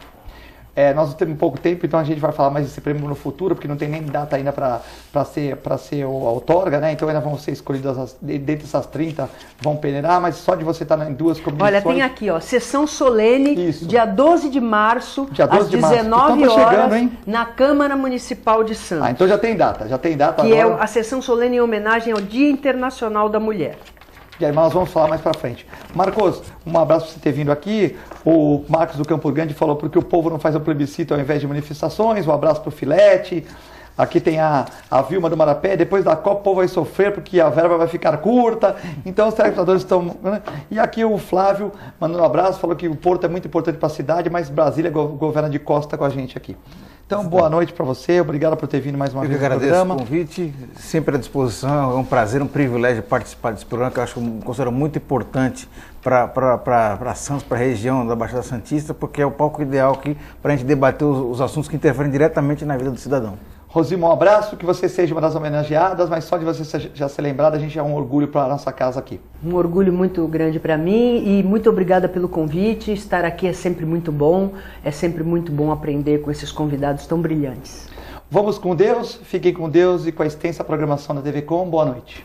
[SPEAKER 1] Nós temos pouco tempo, então a gente vai falar mais desse prêmio no futuro, porque não tem nem data ainda para ser a outorga, né? Então ainda vão ser escolhidas, dentre essas 30, vão peneirar, mas só de você estar em 2 comissões...
[SPEAKER 3] Olha, tem aqui, ó, sessão solene,
[SPEAKER 1] Isso.
[SPEAKER 3] dia 12 de março, às 19
[SPEAKER 1] então,
[SPEAKER 3] horas,
[SPEAKER 1] chegando, hein?
[SPEAKER 3] na Câmara Municipal de Santos.
[SPEAKER 1] Então já tem data
[SPEAKER 3] Que
[SPEAKER 1] agora.
[SPEAKER 3] É a sessão solene em homenagem ao Dia Internacional da Mulher.
[SPEAKER 1] E aí nós vamos falar mais pra frente. Marcos, um abraço por você ter vindo aqui. O Marcos do Campo Grande falou porque o povo não faz o plebiscito ao invés de manifestações. Um abraço pro Filete. Aqui tem a Vilma do Marapé. Depois da Copa o povo vai sofrer porque a verba vai ficar curta. Então os telespectadores estão... E aqui o Flávio mandando um abraço. Falou que o Porto é muito importante para a cidade, mas Brasília governa de costa com a gente aqui. Então, boa noite para você, obrigado por ter vindo mais uma vez no programa.
[SPEAKER 2] Eu que agradeço o convite, sempre à disposição, é um prazer, um privilégio participar desse programa, que eu considero muito importante para Santos, para a região da Baixada Santista, porque é o palco ideal aqui para a gente debater os assuntos que interferem diretamente na vida do cidadão.
[SPEAKER 1] Rosima, um abraço, que você seja uma das homenageadas, mas só de você já ser lembrada, a gente é um orgulho para a nossa casa aqui.
[SPEAKER 3] Um orgulho muito grande para mim e muito obrigada pelo convite. Estar aqui é sempre muito bom aprender com esses convidados tão brilhantes.
[SPEAKER 1] Vamos com Deus, fiquem com Deus e com a extensa programação da TV Com. Boa noite.